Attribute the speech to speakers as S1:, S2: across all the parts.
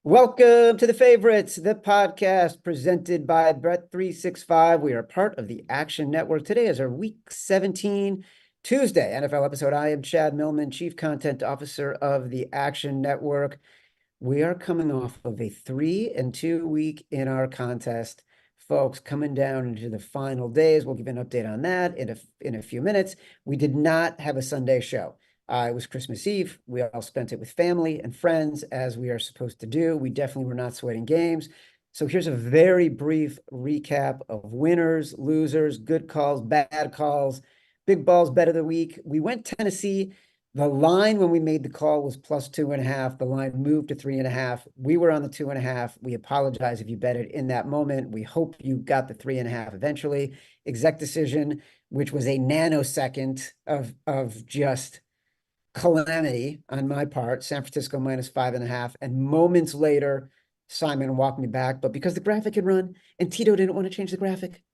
S1: Welcome to The Favorites, the podcast presented by Bet365. We are part of the Action Network. Today is our Week 17 Tuesday NFL episode. I am Chad Millman, Chief Content Officer of the Action Network. We are coming off of a 3-2 week in our contest. Folks, coming down into the final days. We'll give an update on that in a few minutes. We did not have a Sunday show. It was Christmas Eve. We all spent it with family and friends, as we are supposed to do. We definitely were not sweating games. So here's a very brief recap of winners, losers, good calls, bad calls, big balls, bet of the week. We went Tennessee. The line when we made the call was plus 2.5. The line moved to 3.5. We were on the 2.5. We apologize if you bet it in that moment. We hope you got the 3.5 eventually. Exec decision, which was a nanosecond of just calamity on my part. San Francisco minus 5.5. And moments later, Simon walked me back. But because the graphic had run and Tito didn't want to change the graphic,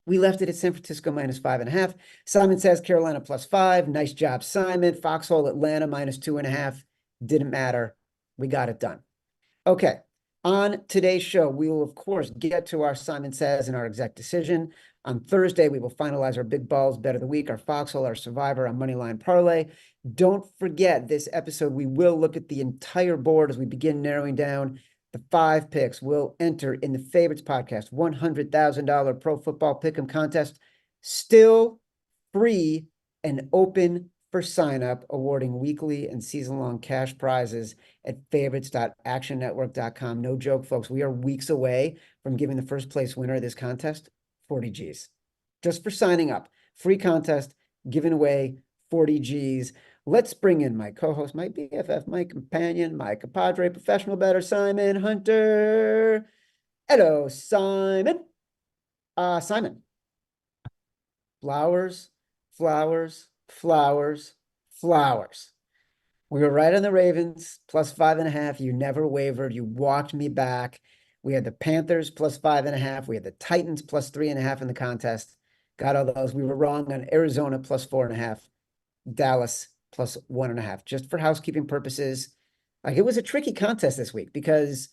S1: we left it at San Francisco minus 5.5. Simon says Carolina plus 5. Nice job, Simon. Foxhole Atlanta minus 2.5. Didn't matter. We got it done. Okay. On today's show, we will, of course, get to our Simon Says and our exec decision. On Thursday, we will finalize our big balls bet of the week, our Foxhole, our Survivor, our Moneyline Parlay. Don't forget, this episode, we will look at the entire board as we begin narrowing down the 5 picks. We'll enter in the Favorites Podcast $100,000 Pro Football Pick'em contest, still free and open for sign-up, awarding weekly and season-long cash prizes at favorites.actionnetwork.com. No joke, folks. We are weeks away from giving the first place winner of this contest 40 G's. Just for signing up. Free contest, giving away 40 G's. Let's bring in my co-host, my BFF, my companion, my compadre, professional bettor, Simon Hunter. Hello, Simon. Simon. Flowers, flowers, flowers, flowers. We were right on the Ravens, plus 5.5. You never wavered. You walked me back. We had the Panthers plus 5.5. We had the Titans plus 3.5 in the contest. Got all those. We were wrong on Arizona plus 4.5. Dallas plus 1.5. Just for housekeeping purposes. Like, it was a tricky contest this week because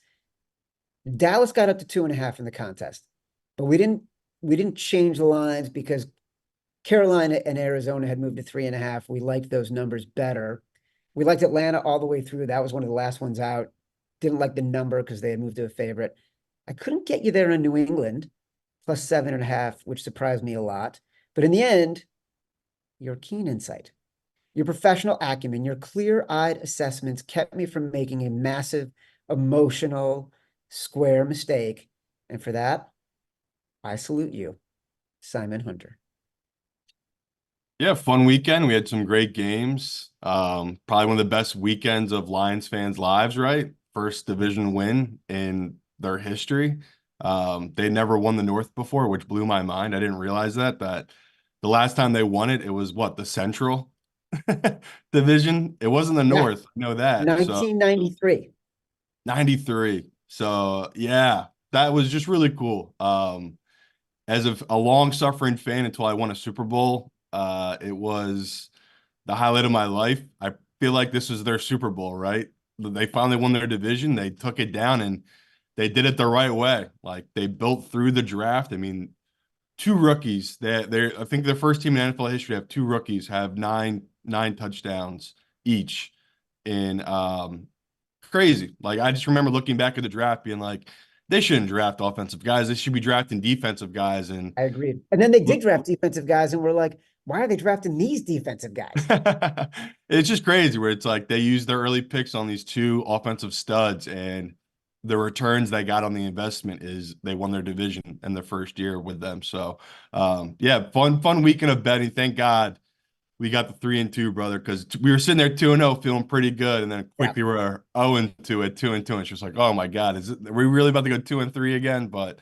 S1: Dallas got up to 2.5 in the contest, but we didn't change the lines because Carolina and Arizona had moved to 3.5. We liked those numbers better. We liked Atlanta all the way through. That was one of the last ones out. Didn't like the number because they had moved to a favorite. I couldn't get you there on New England, plus 7.5, which surprised me a lot. But in the end, your keen insight, your professional acumen, your clear-eyed assessments kept me from making a massive, emotional, square mistake. And for that, I salute you, Simon Hunter.
S2: Yeah, fun weekend. We had some great games. Probably one of the best weekends of Lions fans' lives, right? First division win in their history. They never won the North before, which blew my mind. I didn't realize that the last time they won it, it was what, the Central division? It wasn't the North. I know that.
S1: 1993.
S2: 93. So yeah, that was just really cool. As a long-suffering fan until I won a Super Bowl, it was the highlight of my life. I feel like this is their Super Bowl, right? They finally won their division. They took it down and they did it the right way. Like, they built through the draft. I mean, 2 rookies. I think the first team in NFL history to have 2 rookies have nine touchdowns each. In crazy. Like, I just remember looking back at the draft being like, they shouldn't draft offensive guys. They should be drafting defensive guys. And
S1: I agreed. And then they did draft defensive guys, and we're like, why are they drafting these defensive guys?
S2: It's just crazy where it's like they used their early picks on these 2 offensive studs, and the returns they got on the investment is they won their division in the first year with them. So, yeah, fun weekend of betting. Thank God we got the 3-2, brother, because we were sitting there 2-0, feeling pretty good, and then quickly we're 0-2 at 2-2, and it's just like, oh my God, are we really about to go 2-3 again? But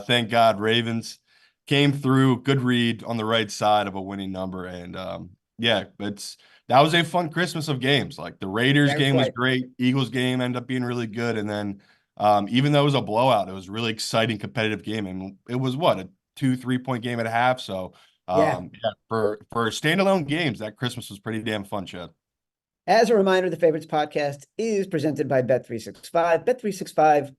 S2: thank God, Ravens came through, good read on the right side of a winning number, and yeah, that was a fun Christmas of games. Like, the Raiders game was great, Eagles game ended up being really good, and then even though it was a blowout, it was a really exciting, competitive game, and it was what, a 2-3 point game at a half, so. Yeah, for standalone games, that Christmas was pretty damn fun, Chad.
S1: As a reminder, the Favorites podcast is presented by Bet365. Bet365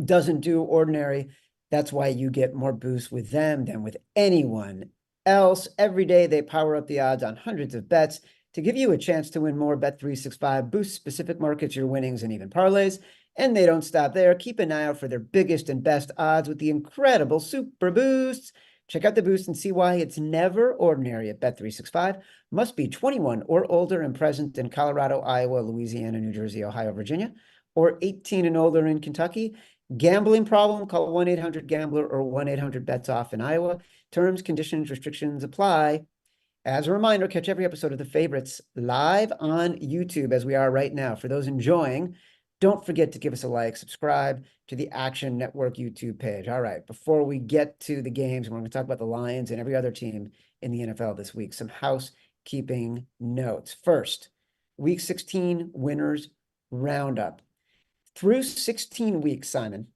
S1: doesn't do ordinary. That's why you get more boosts with them than with anyone else. Every day, they power up the odds on hundreds of bets to give you a chance to win more. Bet365 boosts specific markets, your winnings, and even parlays. And they don't stop there. Keep an eye out for their biggest and best odds with the incredible Super Boosts. Check out the boost and see why it's never ordinary at Bet365. Must be 21 or older and present in Colorado, Iowa, Louisiana, New Jersey, Ohio, Virginia, or 18 and older in Kentucky. Gambling problem? Call 1-800-GAMBLER or 1-800-BETS-OFF in Iowa. Terms, conditions, restrictions apply. As a reminder, catch every episode of The Favorites live on YouTube as we are right now. For those enjoying, don't forget to give us a like, subscribe to the Action Network YouTube page. All right, before we get to the games, we're going to talk about the Lions and every other team in the NFL this week. Some housekeeping notes. First, Week 16 winners roundup. Through 16 weeks, Simon,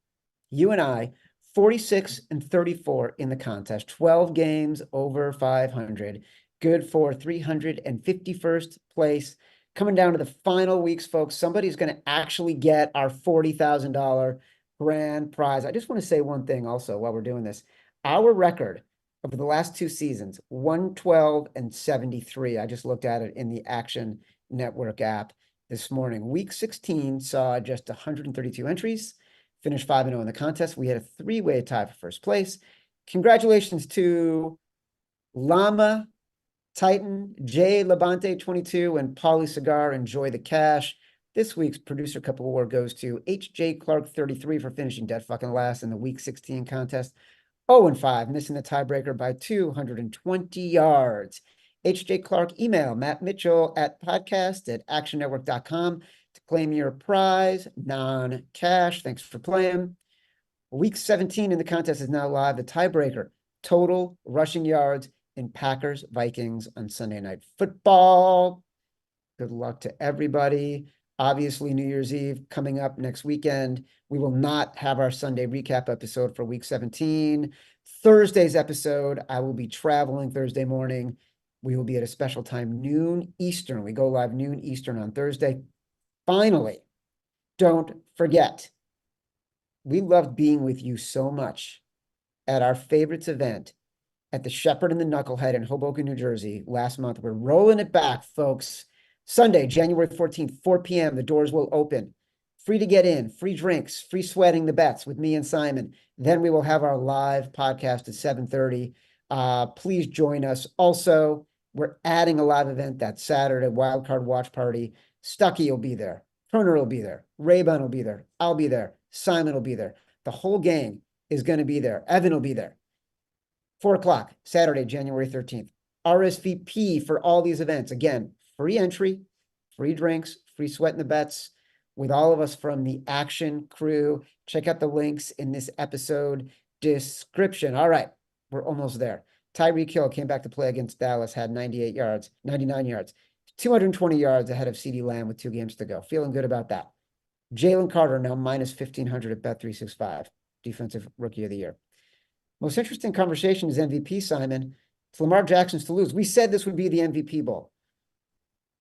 S1: you and I, 46 and 34 in the contest, 12 games over 500, good for 351st place. Coming down to the final weeks, folks, somebody's going to actually get our $40,000 grand prize. I just want to say one thing also while we're doing this. Our record over the last two seasons, 112 and 73. I just looked at it in the Action Network app this morning. Week 16 saw just 132 entries, finished 5-0 in the contest. We had a three-way tie for first place. Congratulations to Llama, Titan, Jay Labonte 22, and Paulie Cigar. Enjoy the cash. This week's Producer Cup Award goes to H.J. Clark 33 for finishing dead fucking last in the Week 16 contest. 0-5, missing the tiebreaker by 220 yards. H.J. Clark, email Matt Mitchell at podcast@actionnetwork.com to claim your prize, non-cash. Thanks for playing. Week 17 in the contest is now live. The tiebreaker, total rushing yards in Packers Vikings on Sunday Night Football. Good luck to everybody. Obviously, New Year's Eve coming up next weekend. We will not have our Sunday recap episode for Week 17. Thursday's episode, I will be traveling Thursday morning. We will be at a special time, noon Eastern. We go live noon Eastern on Thursday. Finally, don't forget, we loved being with you so much at our favorites event at the Shepherd and the Knucklehead in Hoboken, New Jersey last month. We're rolling it back, folks. Sunday, January 14th, 4 p.m. The doors will open. Free to get in, free drinks, free sweating the bets with me and Simon. Then we will have our live podcast at 7:30. Please join us. Also, we're adding a live event that Saturday, Wildcard Watch Party. Stuckey will be there. Turner will be there. Raybon will be there. I'll be there. Simon will be there. The whole gang is going to be there. Evan will be there. 4 o'clock, Saturday, January 13th. RSVP for all these events. Again, free entry, free drinks, free sweat in the bets with all of us from the Action crew. Check out the links in this episode description. All right, we're almost there. Tyreek Hill came back to play against Dallas, had 99 yards, 220 yards ahead of CeeDee Lamb with 2 games to go. Feeling good about that. Jalen Carter now minus 1,500 at Bet365, Defensive Rookie of the Year. Most interesting conversation is MVP, Simon. It's Lamar Jackson's to lose. We said this would be the MVP Bowl.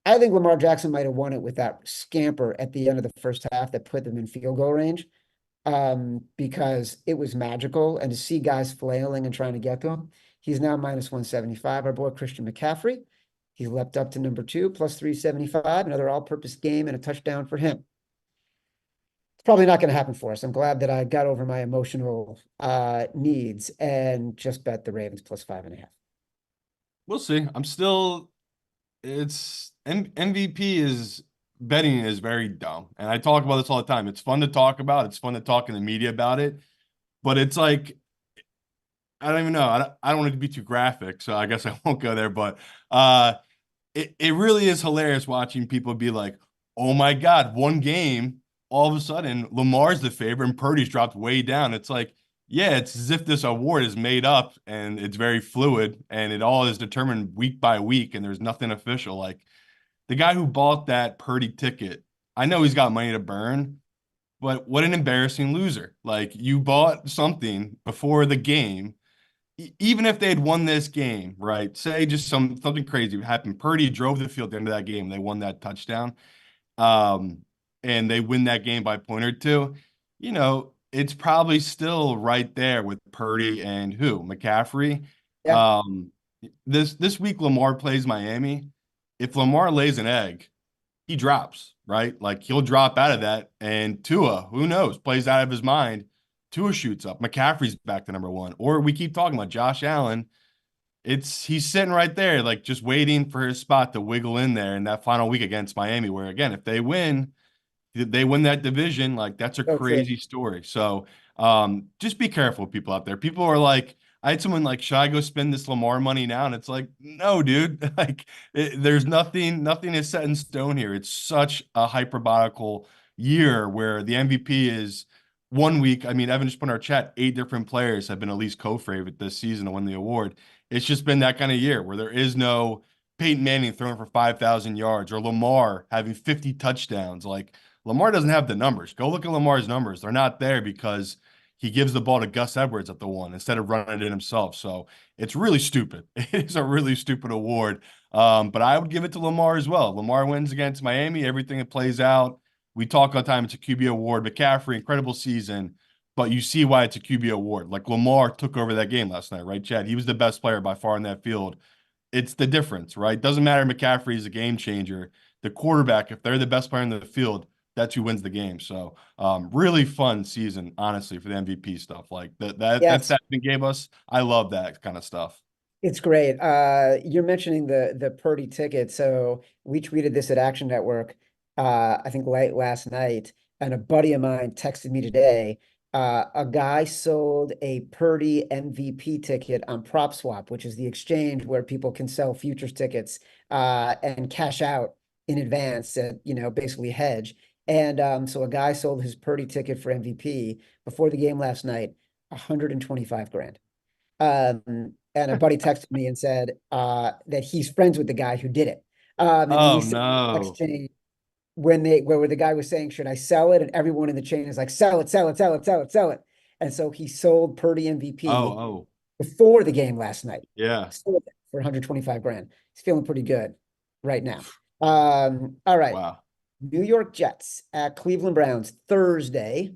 S1: I think Lamar Jackson might have won it with that scamper at the end of the first half that put them in field goal range because it was magical. And to see guys flailing and trying to get to him, he's now minus 175. Our boy Christian McCaffrey, he leapt up to number 2, plus 375. Another all-purpose game and a touchdown for him. It's probably not going to happen for us. I'm glad that I got over my emotional needs and just bet the Ravens plus 5.5.
S2: We'll see. MVP is betting is very dumb. And I talk about this all the time. It's fun to talk about. It's fun to talk in the media about it. But it's like, I don't even know. I don't want it to be too graphic, so I guess I won't go there. But it really is hilarious watching people be like, oh my God, one game, all of a sudden Lamar's the favorite and Purdy's dropped way down. It's like, yeah, it's as if this award is made up and it's very fluid and it all is determined week by week and there's nothing official. Like the guy who bought that Purdy ticket, I know he's got money to burn, but what an embarrassing loser. Like you bought something before the game. even if they had won this game, right? Say just something crazy happened. Purdy drove the field at the end of that game. They won that touchdown. Um, and they win that game by a point or two. It's probably still right there with Purdy and who? McCaffrey.
S1: Yeah.
S2: Um, this week Lamar plays Miami. If Lamar lays an egg, he drops, right? Like he'll drop out of that. And Tua, who knows, plays out of his mind. Tua shoots up. McCaffrey's back to number one. Or we keep talking about Josh Allen. He's sitting right there, like just waiting for his spot to wiggle in there in that final week against Miami, where again, if they win that division, like that's a
S1: So true.
S2: crazy story. So just be careful, people out there. People are like, I had someone like, should I go spend this Lamar money now? And it's like, no, dude. Like there's nothing is set in stone here. It's such a hyperbolical year where the MVP is one week. I mean, Evan just put in our chat, 8 different players have been at least co-favorite this season to win the award. It's just been that kind of year where there is no Peyton Manning throwing for 5,000 yards or Lamar having 50 touchdowns. Like Lamar doesn't have the numbers. Go look at Lamar's numbers. They're not there because he gives the ball to Gus Edwards at the one instead of running it himself. So it's really stupid. It is a really stupid award. But I would give it to Lamar as well. Lamar wins against Miami. Everything that plays out. We talk all the time. It's a QB award. McCaffrey, incredible season. But you see why it's a QB award. Like Lamar took over that game last night, right, Chad? He was the best player by far in that field. It's the difference, right? Doesn't matter. McCaffrey is a game changer. The quarterback, if they're the best player in the field, that's who wins the game. So really fun season, honestly, for the MVP stuff. Like that
S1: Yes.
S2: stat they gave us. I love that kind of stuff.
S1: It's great. You're mentioning the Purdy ticket. So we tweeted this at Action Network, I think late last night, and a buddy of mine texted me today. A guy sold a Purdy MVP ticket on PropSwap, which is the exchange where people can sell futures tickets and cash out in advance at, basically hedge. And so a guy sold his Purdy ticket for MVP before the game last night, 125 grand. And a buddy texted me and said that he's friends with the guy who did it. And he
S2: Oh
S1: said next
S2: no.
S1: chain where the guy was saying, should I sell it? And everyone in the chain is like, sell it, sell it, sell it, sell it, sell it. And so he sold Purdy
S2: Oh,
S1: MVP
S2: oh.
S1: before the game last night.
S2: Yeah.
S1: Sold it for 125 grand. He's feeling pretty good right now. All right.
S2: Wow.
S1: New York Jets at Cleveland Browns Thursday.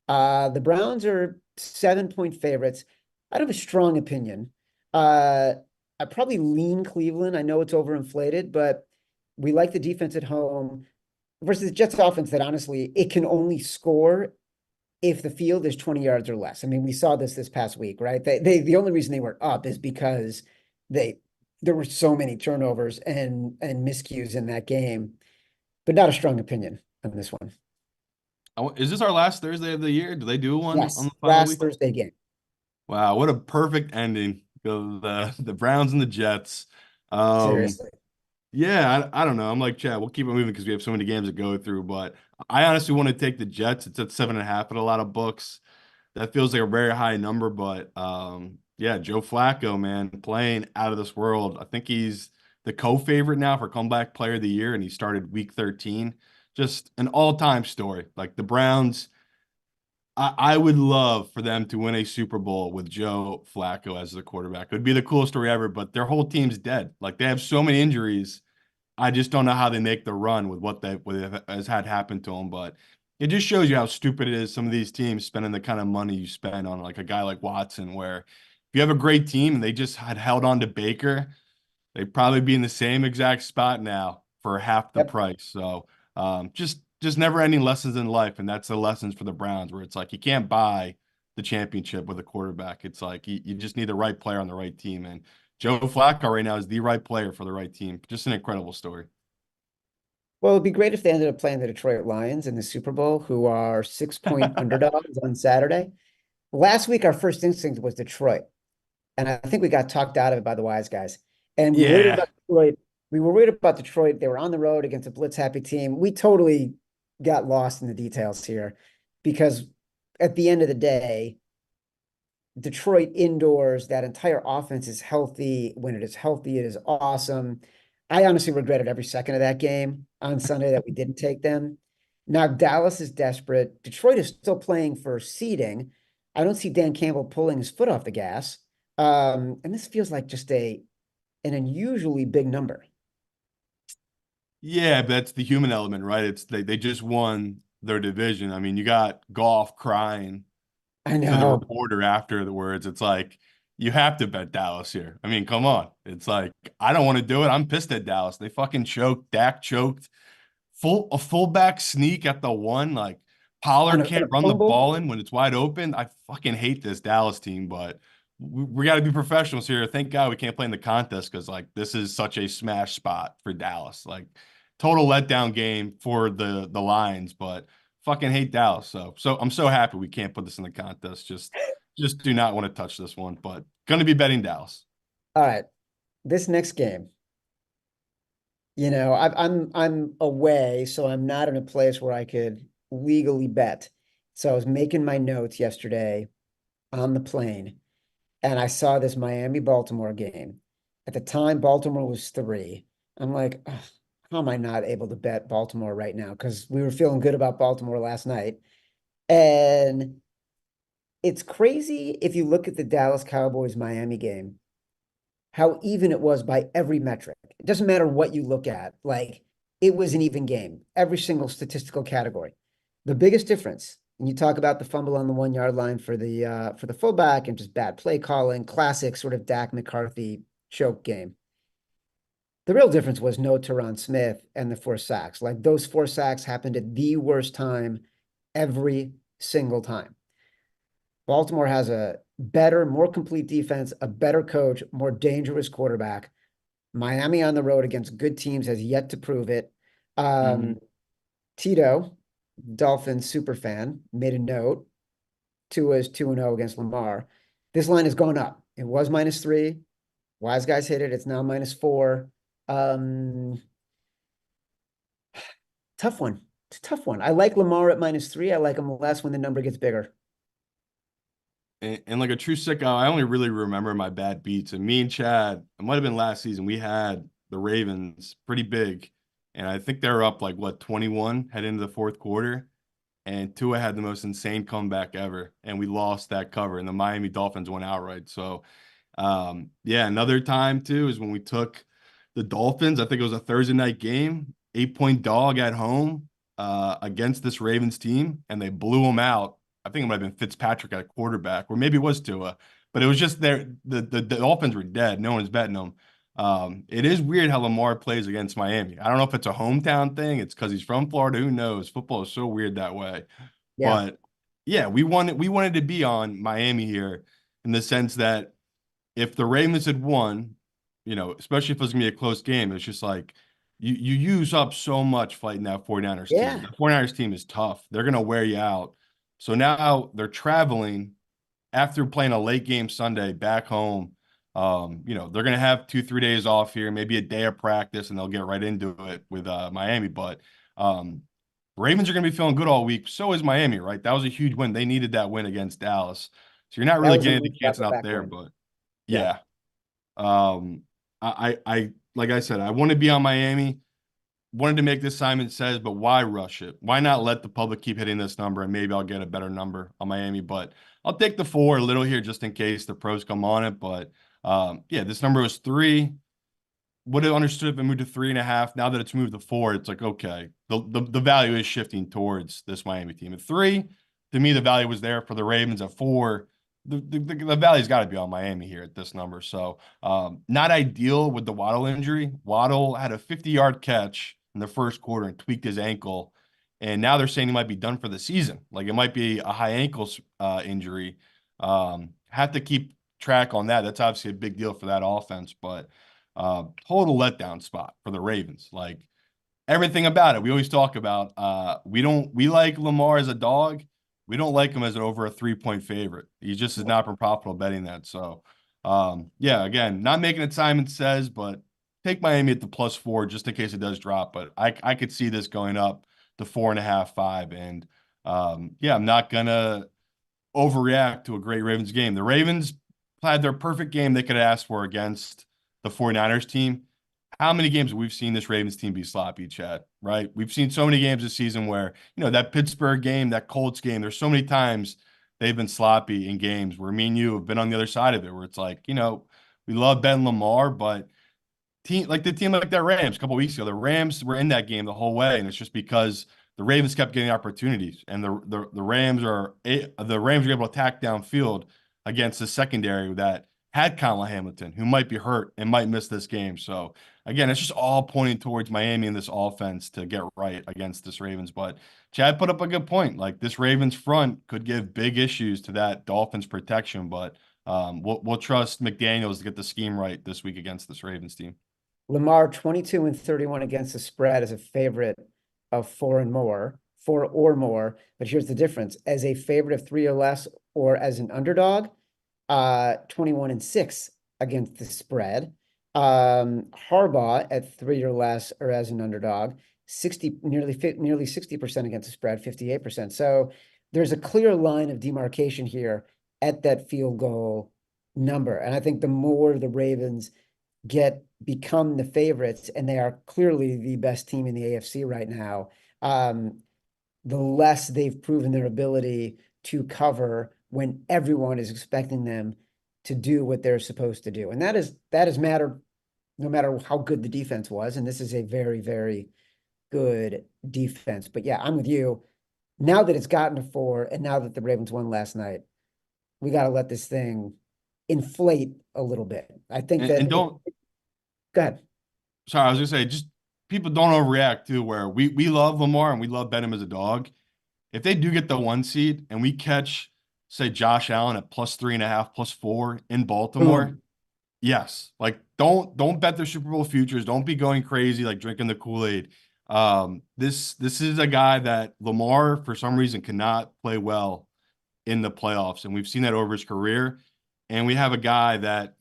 S1: The Browns are 7-point favorites. I don't have a strong opinion. I probably lean Cleveland. I know it's overinflated, but we like the defense at home versus the Jets offense that honestly, it can only score if the field is 20 yards or less. I mean, we saw this past week, right? The only reason they were up is because there were so many turnovers and miscues in that game, but not a strong opinion on this one.
S2: Is this our last Thursday of the year? Do they do one on
S1: Yes,
S2: the final
S1: last
S2: week?
S1: Thursday game.
S2: Wow, what a perfect ending. Go the Browns and the Jets. Um,
S1: Seriously.
S2: Yeah, I don't know. I'm like, Chad, we'll keep it moving because we have so many games to go through. But I honestly want to take the Jets. It's at 7.5 at a lot of books. That feels like a very high number. But yeah, Joe Flacco, man, playing out of this world. I think he's the co-favorite now for comeback player of the year, and he started week 13. Just an all-time story. Like the Browns, I would love for them to win a Super Bowl with Joe Flacco as the quarterback. It would be the coolest story ever, but their whole team's dead. Like they have so many injuries. I just don't know how they make the run with what has had happen to them. But it just shows you how stupid it is. Some of these teams spending the kind of money you spend on like a guy like Watson, where if you have a great team and they just had held on to Baker, they'd probably be in the same exact spot now for half the
S1: Yep.
S2: price. So just never ending lessons in life. And that's the lessons for the Browns, where it's like you can't buy the championship with a quarterback. It's like you just need the right player on the right team. And Joe Flacco right now is the right player for the right team. Just an incredible story.
S1: Well, it'd be great if they ended up playing the Detroit Lions in the Super Bowl, who are 6-point underdogs on Saturday. Last week, our first instinct was Detroit. And I think we got talked out of it by the wise guys. And we were worried
S2: Yeah.
S1: about Detroit. We were worried about Detroit. They were on the road against a blitz happy team. We totally got lost in the details here because at the end of the day, Detroit indoors, that entire offense is healthy. When it is healthy, it is awesome. I honestly regretted every second of that game on Sunday that we didn't take them. Now, Dallas is desperate. Detroit is still playing for seeding. I don't see Dan Campbell pulling his foot off the gas. And this feels like just an unusually big number.
S2: Yeah, but that's the human element, right? It's they just won their division. I mean, you got Goff crying
S1: I
S2: to the
S1: know.
S2: reporter after the words. It's like you have to bet Dallas here. I mean, come on. It's like I don't want to do it. I'm pissed at Dallas. They fucking choked. Dak choked. A fullback sneak at the one. Like
S1: On
S2: Pollard
S1: a
S2: can't run the
S1: fumble.
S2: ball in when it's wide open. I fucking hate this Dallas team, but we got to be professionals here. Thank God we can't play in the contest because like this is such a smash spot for Dallas. Like total letdown game for the Lions, but fucking hate Dallas. So I'm so happy we can't put this in the contest. Just do not want to touch this one, but gonna be betting Dallas.
S1: All right. This next game, I'm away, so I'm not in a place where I could legally bet. So I was making my notes yesterday on the plane, and I saw this Miami-Baltimore game. At the time, Baltimore was 3. I'm like, "Ugh, how am I not able to bet Baltimore right now? Because we were feeling good about Baltimore last night. And it's crazy if you look at the Dallas Cowboys Miami game, how even it was by every metric. It doesn't matter what you look at. Like it was an even game, every single statistical category. The biggest difference, and you talk about the fumble on the 1 yard line for the fullback and just bad play calling, classic sort of Dak McCarthy choke game. The real difference was no Tyron Smith and the 4 sacks. Like those 4 sacks happened at the worst time every single time. Baltimore has a better, more complete defense, a better coach, more dangerous quarterback. Miami on the road against good teams has yet to prove it.
S2: Mhm.
S1: Um, Tito, Dolphins super fan, made a note. Tua is 2-0 against Lamar. This line has gone up. It was -3. Wise guys hit it. It's now -4. Um, Tough one. It's a tough one. I like Lamar at -3. I like him less when the number gets bigger.
S2: And like a true sicko, I only really remember my bad beats. And me and Chad, it might have been last season, we had the Ravens pretty big. And I think they were up like what, 21 head into the fourth quarter. And Tua had the most insane comeback ever. And we lost that cover. And the Miami Dolphins went outright. So yeah, another time too is when we took the Dolphins. I think it was a Thursday night game, 8-point dog at home against this Ravens team, and they blew them out. I think it might have been Fitzpatrick at quarterback, or maybe it was Tua, but it was just there. The Dolphins were dead. No one's betting them. It is weird how Lamar plays against Miami. I don't know if it's a hometown thing. It's because he's from Florida. Who knows? Football is so weird that way.
S1: Yeah.
S2: But yeah, we wanted to be on Miami here in the sense that if the Ravens had won, especially if it was gonna be a close game, it's just like you use up so much fighting that 49ers team.
S1: Yeah.
S2: The 49ers team is tough. They're gonna wear you out. So now they're traveling after playing a late game Sunday back home. They're gonna have 2, 3 days off here, maybe a day of practice, and they'll get right into it with Miami. But um, Ravens are gonna be feeling good all week. So is Miami, right? That was a huge win. They needed that win against Dallas. So you're not
S1: That
S2: really
S1: was a
S2: getting the
S1: neat
S2: canceling out
S1: back
S2: there,
S1: win.
S2: but
S1: Yeah.
S2: yeah. Um, I like I said, I want to be on Miami. Wanted to make this Simon Says, but why rush it? Why not let the public keep hitting this number and maybe I'll get a better number on Miami? But I'll take the 4 a little here just in case the pros come on it. But yeah, this number was 3. Would have understood if it moved to 3.5. Now that it's moved to 4, it's like okay, the value is shifting towards this Miami team. At 3, to me, the value was there for the Ravens. At 4, the value's got to be on Miami here at this number. So not ideal with the Waddle injury. Waddle had a 50-yard catch in the first quarter and tweaked his ankle, and now they're saying he might be done for the season. Like it might be a high ankle injury. Have to keep track on that. That's obviously a big deal for that offense, but total letdown spot for the Ravens. Like everything about it. We always talk about we like Lamar as a dog. We don't like him as an over a 3-point favorite. He just has not been profitable betting that. So yeah, again, not making it Simon Says, but take Miami at the +4 just in case it does drop. But I could see this going up to 4.5, 5. And yeah, I'm not gonna overreact to a great Ravens game. The Ravens had their perfect game they could have asked for against the 49ers team. How many games have we seen this Ravens team be sloppy, Chad? Right? We've seen so many games this season where, that Pittsburgh game, that Colts game, there's so many times they've been sloppy in games where me and you have been on the other side of it, where it's like, we love Ben Lamar, but the team like that Rams a couple weeks ago, the Rams were in that game the whole way, and it's just because the Ravens kept getting opportunities, and the Rams were able to attack downfield against the secondary that had Colin Hamilton, who might be hurt and might miss this game. So again, it's just all pointing towards Miami and this offense to get right against this Ravens. But Chad put up a good point. Like, this Ravens front could give big issues to that Dolphins protection, but we'll trust McDaniels to get the scheme right this week against this Ravens team.
S1: Lamar 22-31 against the spread as a favorite of four or more. But here's the difference: as a favorite of 3 or less, or as an underdog, 21-6 against the spread. Harbaugh at 3 or less, or as an underdog, nearly 60% against the spread, 58%. So there's a clear line of demarcation here at that field goal number. And I think the more the Ravens become the favorites, and they are clearly the best team in the AFC right now, the less they've proven their ability to cover when everyone is expecting them to do what they're supposed to do. And that has mattered no matter how good the defense was. And this is a very, very good defense. But yeah, I'm with you. Now that it's gotten to 4, and now that the Ravens won last night, we got to let this thing inflate a little bit. I think that
S2: don't
S1: go ahead.
S2: Sorry, I was gonna say, just people don't overreact too, where we love Lamar and we love bet him as a dog. If they do get the 1 seed and we catch, say, Josh Allen at +3.5, +4 in Baltimore,
S1: Boom.
S2: yes. Like, don't bet their Super Bowl futures. Don't be going crazy like drinking the Kool-Aid. This is a guy that Lamar, for some reason, cannot play well in the playoffs, and we've seen that over his career. And we have a guy that,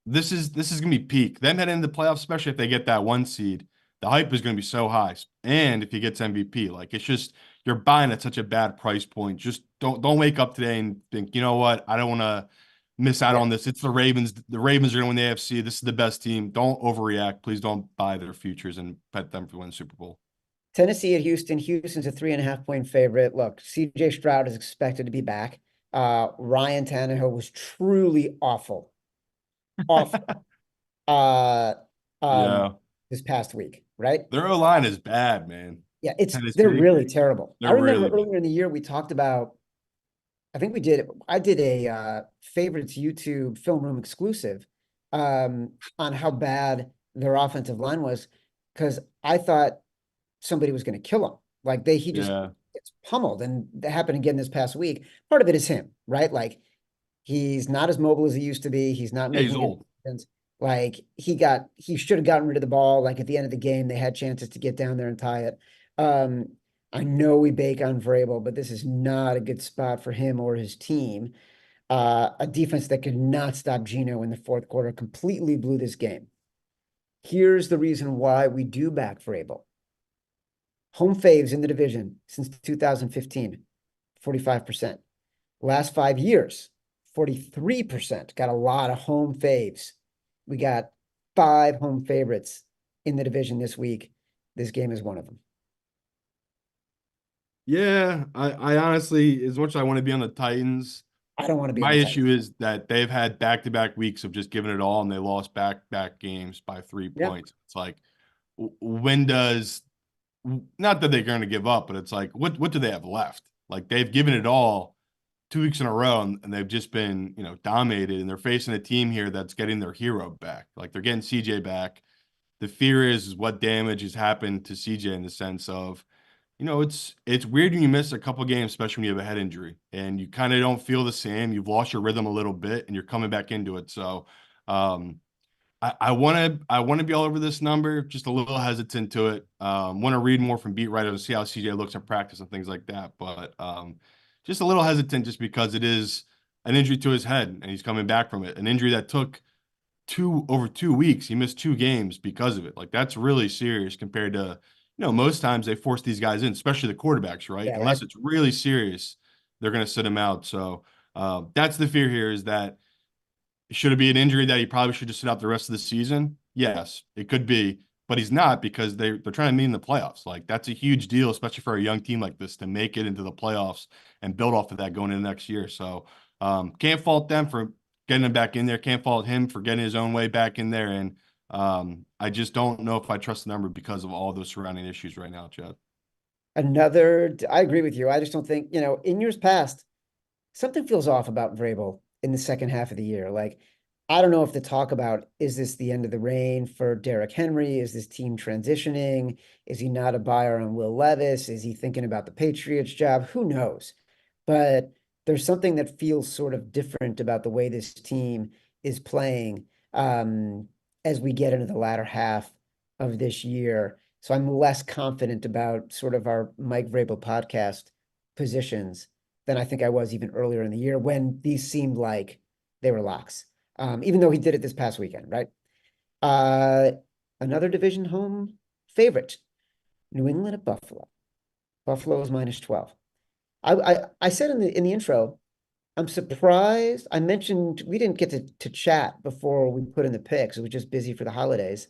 S2: this is gonna be peak. Them heading into the playoffs, especially if they get that 1 seed, the hype is gonna be so high. And if he gets MVP, like, it's just, you're buying at such a bad price point. Just don't wake up today and think, you know what, I don't want to miss out on this. It's the Ravens. The Ravens are gonna win the AFC. This is the best team. Don't overreact. Please don't buy their futures and bet them to win the Super Bowl.
S1: Tennessee at Houston. Houston's a 3.5-point favorite. Look, CJ Stroud is expected to be back. Ryan Tannehill was truly awful. Uh,
S2: Yeah,
S1: this past week, right?
S2: their O-line is bad, man.
S1: Yeah, they're
S2: Tennessee,
S1: really terrible. I
S2: they're
S1: remember
S2: really bad.
S1: earlier in the year we talked about, I did a favorites YouTube film room exclusive on how bad their offensive line was, because I thought somebody was going to kill him. Like he just
S2: Yeah,
S1: gets pummeled, and that happened again this past week. Part of it is him, right? Like, he's not as mobile as he used to be. He's not
S2: yeah, he's
S1: making
S2: old.
S1: decisions. Like, he should have gotten rid of the ball. Like, at the end of the game, they had chances to get down there and tie it. I know we bake on Vrabel, but this is not a good spot for him or his team. A defense that could not stop Geno in the fourth quarter completely blew this game. Here's the reason why we do back Vrabel. Home faves in the division since 2015, 45%. Last 5 years, 43%. Got a lot of home faves. We got 5 home favorites in the division this week. This game is one of them.
S2: Yeah, I honestly, as much as I want to be on the Titans,
S1: I don't want to be on
S2: my
S1: the
S2: issue
S1: Titans.
S2: is that they've had back-to-back weeks of just giving it all, and they lost back-to-back games by 3
S1: Yep.
S2: points. It's like, when does, not that they're going to give up, but it's like, what do they have left? Like, they've given it all 2 weeks in a row, and they've just been, dominated, and they're facing a team here that's getting their hero back. Like, they're getting CJ back. The fear is what damage has happened to CJ, in the sense of, it's weird when you miss a couple games, especially when you have a head injury and you kind of don't feel the same. You've lost your rhythm a little bit and you're coming back into it. So I want to be all over this number, just a little hesitant to it. Want to read more from beat writers, see how CJ looks in practice and things like that. But just a little hesitant, just because it is an injury to his head and he's coming back from it. An injury that took over 2 weeks. He missed 2 games because of it. Like, that's really serious compared to, most times they force these guys in, especially the quarterbacks, right?
S1: Yeah,
S2: Unless it's really serious, they're going to sit him out. So that's the fear here, is that, should it be an injury that he probably should just sit out the rest of the season? Yes, it could be. but he's not because they're trying to meet in the playoffs. Like that's a huge deal, especially for a young team like this to make it into the playoffs and build off of that going into next year. So can't fault them for getting him back in there. Can't fault him for getting his own way back in there. And I just don't know if I trust the number because of all those surrounding issues right now, Chad.
S1: I agree with you. I just don't think, in years past, something feels off about Vrabel in the second half of the year. Like, I don't know if the talk about, is this the end of the reign for Derrick Henry? Is this team transitioning? Is he not a buyer on Will Levis? Is he thinking about the Patriots job? Who knows? But there's something that feels sort of different about the way this team is playing as we get into the latter half of this year. So I'm less confident about sort of our Mike Vrabel podcast positions than I think I was even earlier in the year when these seemed like they were locks. Even though he did it this past weekend, right? Uh, Another division home favorite, New England at Buffalo. Buffalo is minus 12. I said in the intro, I'm surprised. I mentioned we didn't get to chat before we put in the picks. We were just busy for the holidays,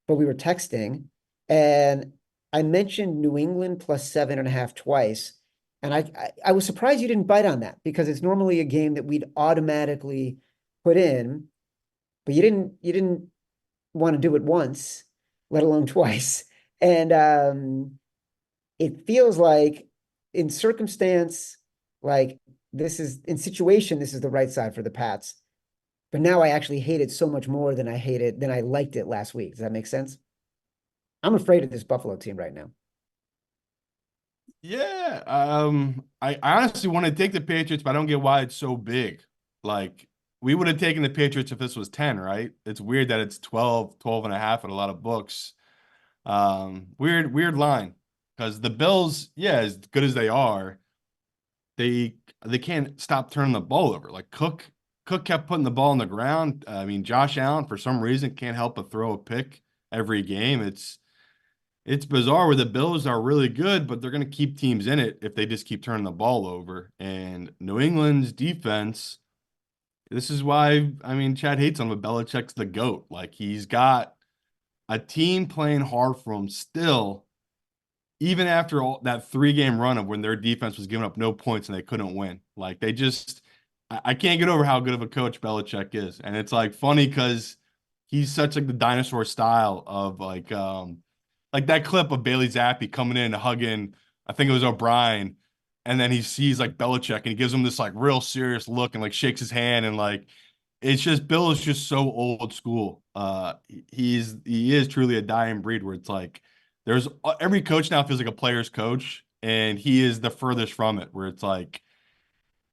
S1: but we were texting, and I mentioned New England plus 7.5 twice. And I was surprised you didn't bite on that because it's normally a game that we'd automatically put in, but you didn't want to do it once, let alone twice. And it feels like in circumstance, like this is in situation, this is the right side for the Pats. But now I actually hate it so much more than I liked it last week. Does that make sense? I'm afraid of this Buffalo team right now.
S2: Yeah, I honestly want to take the Patriots, but I don't get why it's so big. Like we would have taken the Patriots if this was 10, right? It's weird that it's 12, 12 and a half at a lot of books. Weird line because the Bills, yeah, as good as they are, they can't stop turning the ball over. Like Cook kept putting the ball on the ground. I mean, Josh Allen for some reason can't help but throw a pick every game. It's bizarre where the Bills are really good, but they're going to keep teams in it if they just keep turning the ball over. And New England's defense, this is why, I mean, Chad hates him, but Belichick's the GOAT. Like, he's got a team playing hard for him still, even after all that 3 game run of when their defense was giving up no points and they couldn't win. Like, they just, I can't get over how good of a coach Belichick is. And it's like funny because he's such like the dinosaur style of like that clip of Bailey Zappi coming in and hugging, I think it was O'Brien, and then he sees like Belichick and he gives him this like real serious look and like shakes his hand and like it's just Bill is just so old school. He is truly a dying breed where it's like there's every coach now feels like a player's coach, and he is the furthest from it. Where it's like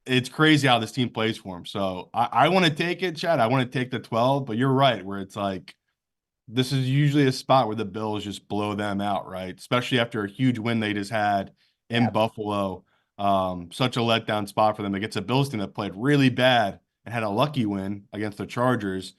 S2: it's crazy how this team plays for him. So I want to take it, Chad. I want to take the 12, but you're right, where it's like this is usually a spot where the Bills just blow them out, right? Especially after a huge win they just had in
S1: Yeah.
S2: Buffalo. Such a letdown spot for them against a Bills team that played really bad and had a lucky win against the Chargers.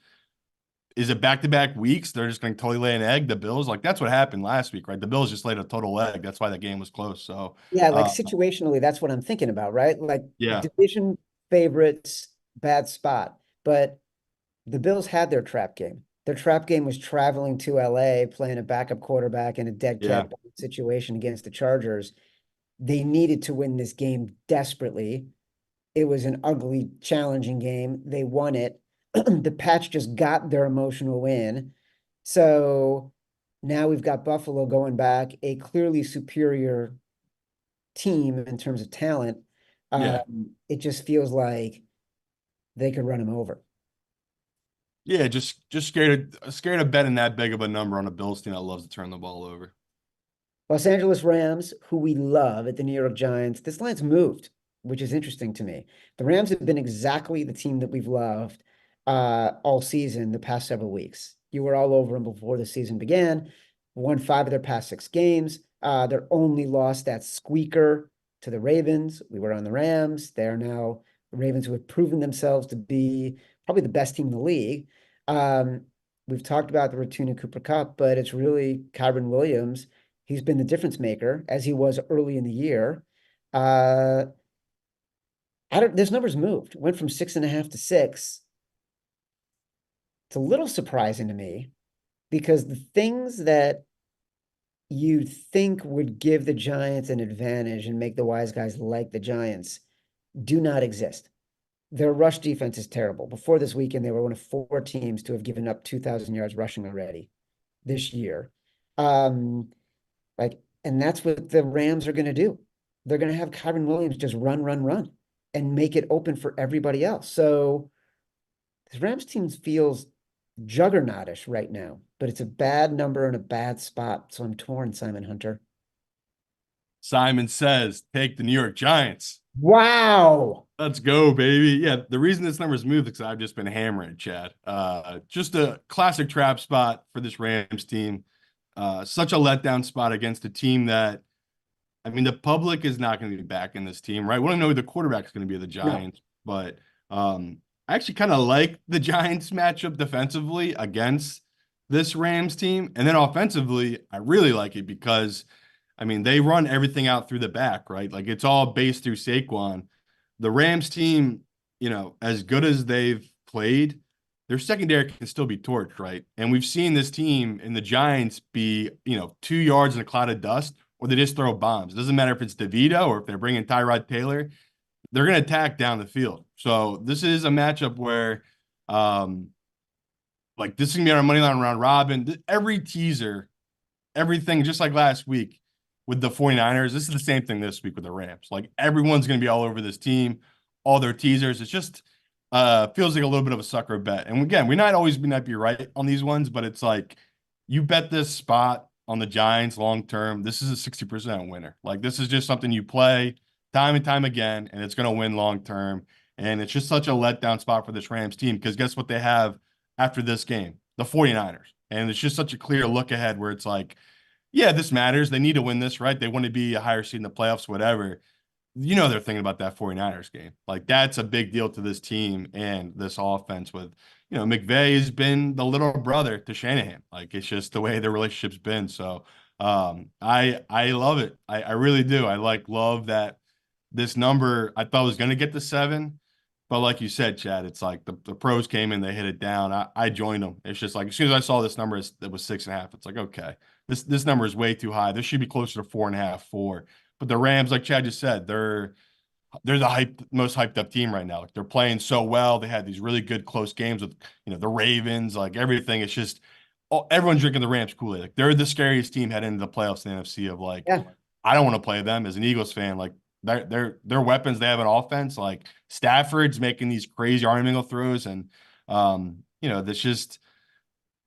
S2: Is it back-to-back weeks? They're just going to totally lay an egg. The Bills, like that's what happened last week, right? The Bills just laid a total egg. That's why the game was close. So,
S1: Yeah, like
S2: uh,
S1: situationally, that's what I'm thinking about, right? Like
S2: yeah,
S1: division favorites, bad spot. But the Bills had their trap game. Their trap game was traveling to LA, playing a backup quarterback in a dead
S2: yeah,
S1: cat situation against the Chargers. They needed to win this game desperately. It was an ugly, challenging game. They won it. The Pats just got their emotional win. So now we've got Buffalo going back, a clearly superior team in terms of talent.
S2: yeah,
S1: It just feels like they could run them over.
S2: yeah. Just scared of betting that big of a number on a Bills team that loves to turn the ball over.
S1: Los Angeles Rams, who we love at the New York Giants, this line's moved, which is interesting to me. The Rams have been exactly the team that we've loved all season, the past several weeks. You were all over them before the season began. Won 5 of their past 6 games. Their only loss, that squeaker to the Ravens. We were on the Rams. They are now the Ravens, who have proven themselves to be probably the best team in the league. Um, we've talked about the return of Cooper Kupp, but it's really Kyron Williams. He's been the difference maker as he was early in the year. Uh, I don't, this number's moved. Went from 6.5 to 6. It's a little surprising to me. because the things that you think would give the Giants an advantage and make the wise guys like the Giants do not exist. Their rush defense is terrible. Before this weekend, they were one of 4 teams to have given up 2,000 yards rushing already this year. Um, and that's what the Rams are going to do. They're going to have Kyron Williams just run, run, run and make it open for everybody else. So this Rams team feels juggernautish right now, but it's a bad number and a bad spot. So I'm torn, Simon Hunter.
S2: Simon says, take the New York Giants.
S1: Wow.
S2: Let's go, baby. Yeah, the reason this number's moved is because I've just been hammering, Chad. Just a classic trap spot for this Rams team. Such a letdown spot against a team that, I mean, the public is not going to be back in this team, right? We don't know who the quarterback is going to be of the Giants, but I actually kind of like the Giants matchup defensively against this Rams team. And then offensively, I really like it because, I mean, they run everything out through the back, right? Like it's all based through Saquon. The Rams team, as good as they've played, their secondary can still be torched, right? And we've seen this team and the Giants be, 2 yards in a cloud of dust, or they just throw bombs. It doesn't matter if it's DeVito or if they're bringing Tyrod Taylor, they're going to attack down the field. So this is a matchup where, this is going to be our money line round robin. Every teaser, everything, just like last week with the 49ers, this is the same thing this week with the Rams. Like everyone's going to be all over this team, all their teasers. It's just feels like a little bit of a sucker bet. And again, we might be right on these ones, but it's like you bet this spot on the Giants long term. This is a 60% winner. Like this is just something you play time and time again, and it's going to win long term. And it's just such a letdown spot for this Rams team because guess what they have after this game? The 49ers. And it's just such a clear look ahead where it's like, yeah, this matters. They need to win this, right? They want to be a higher seed in the playoffs, whatever. They're thinking about that 49ers game. Like that's a big deal to this team and this offense with, McVay has been the little brother to Shanahan. Like it's just the way their relationship's been. So I love it. I really do. I love that this number I thought was going to get to 7. But like you said, Chad, it's like the pros came in, they hit it down. I joined them. It's just like as soon as I saw this number, it was 6.5. It's like, okay, this number is way too high. This should be closer to 4.5, 4. But the Rams, like Chad just said, they're the most hyped up team right now. Like they're playing so well. They had these really good close games with the Ravens, like everything. It's just everyone's drinking the Rams Kool-Aid. Like they're the scariest team heading into the playoffs in the NFC of like,
S1: Yeah.
S2: I don't want to play them as an Eagles fan. Like their weapons, they have an offense. Like Stafford's making these crazy arm angle throws, and that's just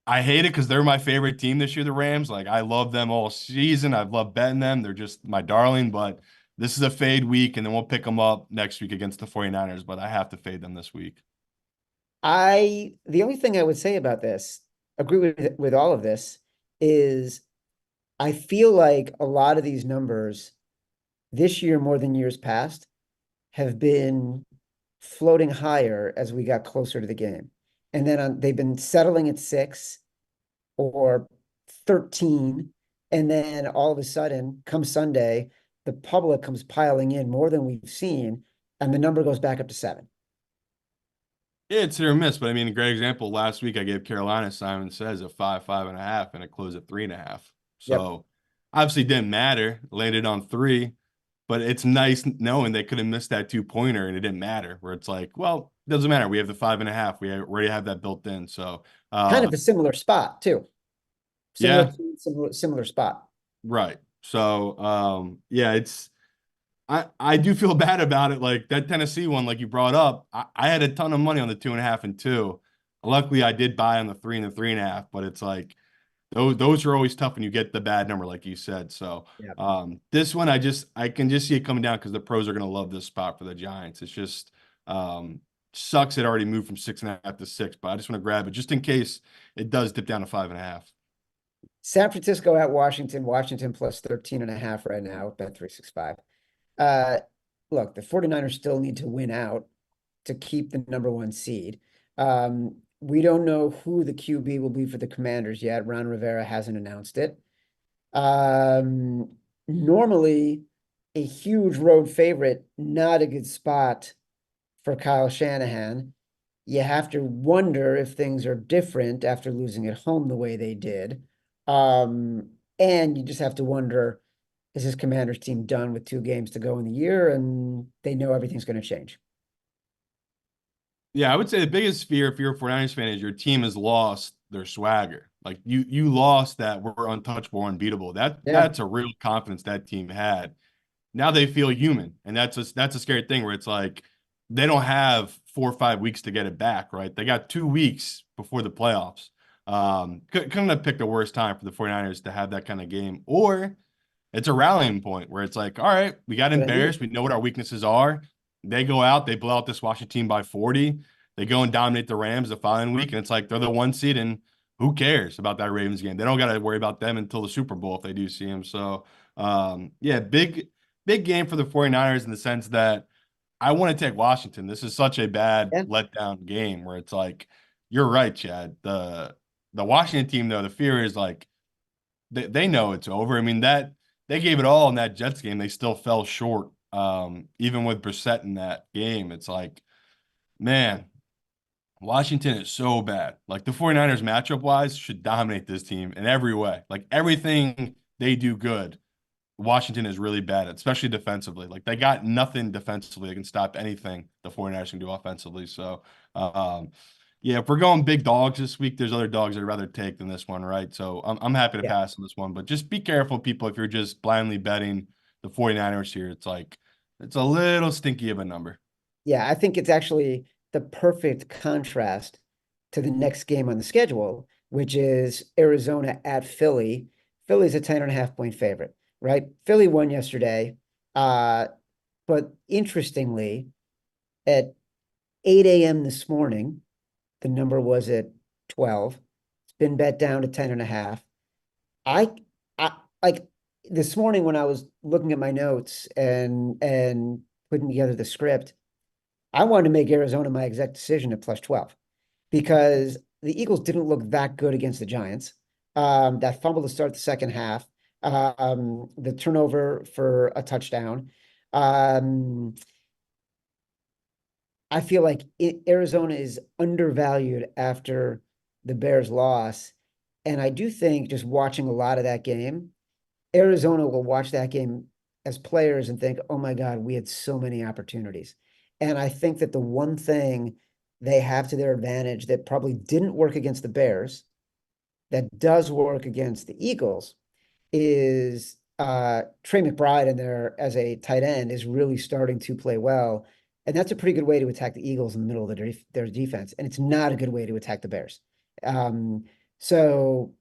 S2: I hate it because they're my favorite team this year, the Rams. Like I love them all season. I've loved betting them. They're just my darling. But this is a fade week, and then we'll pick them up next week against the 49ers. But I have to fade them this week.
S1: The only thing I would say about this, agree with all of this, is I feel like a lot of these numbers this year more than years past have been floating higher as we got closer to the game. And then they've been settling at 6 or 13. And then all of a sudden, come Sunday, the public comes piling in more than we've seen, and the number goes back up to 7.
S2: Yeah, it's hit or miss, but I mean, a great example last week I gave Carolina, Simon says, a 5, 5.5, and it closed at 3.5.
S1: Yep.
S2: So obviously didn't matter, landed on 3, but it's nice knowing they could have missed that 2-pointer and it didn't matter. Where it's like, well, it doesn't matter. We have the 5.5. We already have that built in. So
S1: Kind of a similar spot too.
S2: Yeah,
S1: Similar spot.
S2: right. So yeah, I do feel bad about it. Like that Tennessee one, like you brought up, I had a ton of money on the 2.5 and 2. Luckily, I did buy on the 3 and the 3.5, but it's like those are always tough when you get the bad number, like you said. So
S1: Yeah.
S2: this one, I can just see it coming down because the pros are going to love this spot for the Giants. It's just sucks it already moved from 6.5 to 6, but I just want to grab it just in case it does dip down to 5.5.
S1: San Francisco at Washington, Washington plus 13.5 right now, bet 365. Look, the 49ers still need to win out to keep the number 1 seed. We don't know who the QB will be for the Commanders yet. Ron Rivera hasn't announced it. Normally, a huge road favorite, not a good spot for Kyle Shanahan. you have to wonder if things are different after losing at home the way they did. And you just have to wonder, is this Commanders team done with 2 games to go in the year and they know everything's going to change?
S2: Yeah, I would say the biggest fear if you're a 49ers fan is your team has lost their swagger. Like you lost that we're untouchable, unbeatable.
S1: Yeah,
S2: That's a real confidence that team had. Now they feel human, and that's a scary thing where it's like they don't have 4 or 5 weeks to get it back, right? They got 2 weeks before the playoffs. Couldn't have picked a worse time for the 49ers to have that kind of game. Or it's a rallying point where it's like, all right, we got
S1: what I need.
S2: embarrassed. We know what our weaknesses are. They go out, they blow out this Washington team by 40. They go and dominate the Rams the following week, and it's like they're the 1 seed, and who cares about that Ravens game? They don't got to worry about them until the Super Bowl if they do see them. So, yeah, big game for the 49ers in the sense that I want to take Washington. This is such a bad
S1: Yeah,
S2: letdown game where it's like, you're right, Chad. The Washington team, though, the fear is like they know it's over. I mean, that they gave it all in that Jets game. They still fell short. Even with Brissett in that game, it's like, man, Washington is so bad. Like the 49ers matchup wise should dominate this team in every way. Like everything they do good, Washington is really bad at, especially defensively. Like they got nothing defensively that can stop anything the 49ers can do offensively. So, yeah, if we're going big dogs this week, there's other dogs I'd rather take than this one, right? So I'm happy to
S1: yeah,
S2: pass on this one, but just be careful, people, if you're just blindly betting the 49ers here. It's like it's a little stinky of a number.
S1: yeah. I think it's actually the perfect contrast to the next game on the schedule, which is Arizona at Philly. Philly's a 10.5 point favorite, right? Philly won yesterday. Uh, but interestingly, at 8 a.m. this morning, the number was at 12. It's been bet down to 10.5. I I like this morning when I was looking at my notes and putting together the script, I wanted to make Arizona my exact decision at plus 12 because the Eagles didn't look that good against the Giants. That fumble to start the second half, the turnover for a touchdown. Um, I feel like Arizona is undervalued after the Bears loss. And I do think just watching a lot of that game, Arizona will watch that game as players and think, oh my God, we had so many opportunities. And I think that the one thing they have to their advantage that probably didn't work against the Bears, that does work against the Eagles, is Trey McBride in there as a tight end is really starting to play well. And that's a pretty good way to attack the Eagles in the middle of their defense. And it's not a good way to attack the Bears. Um, so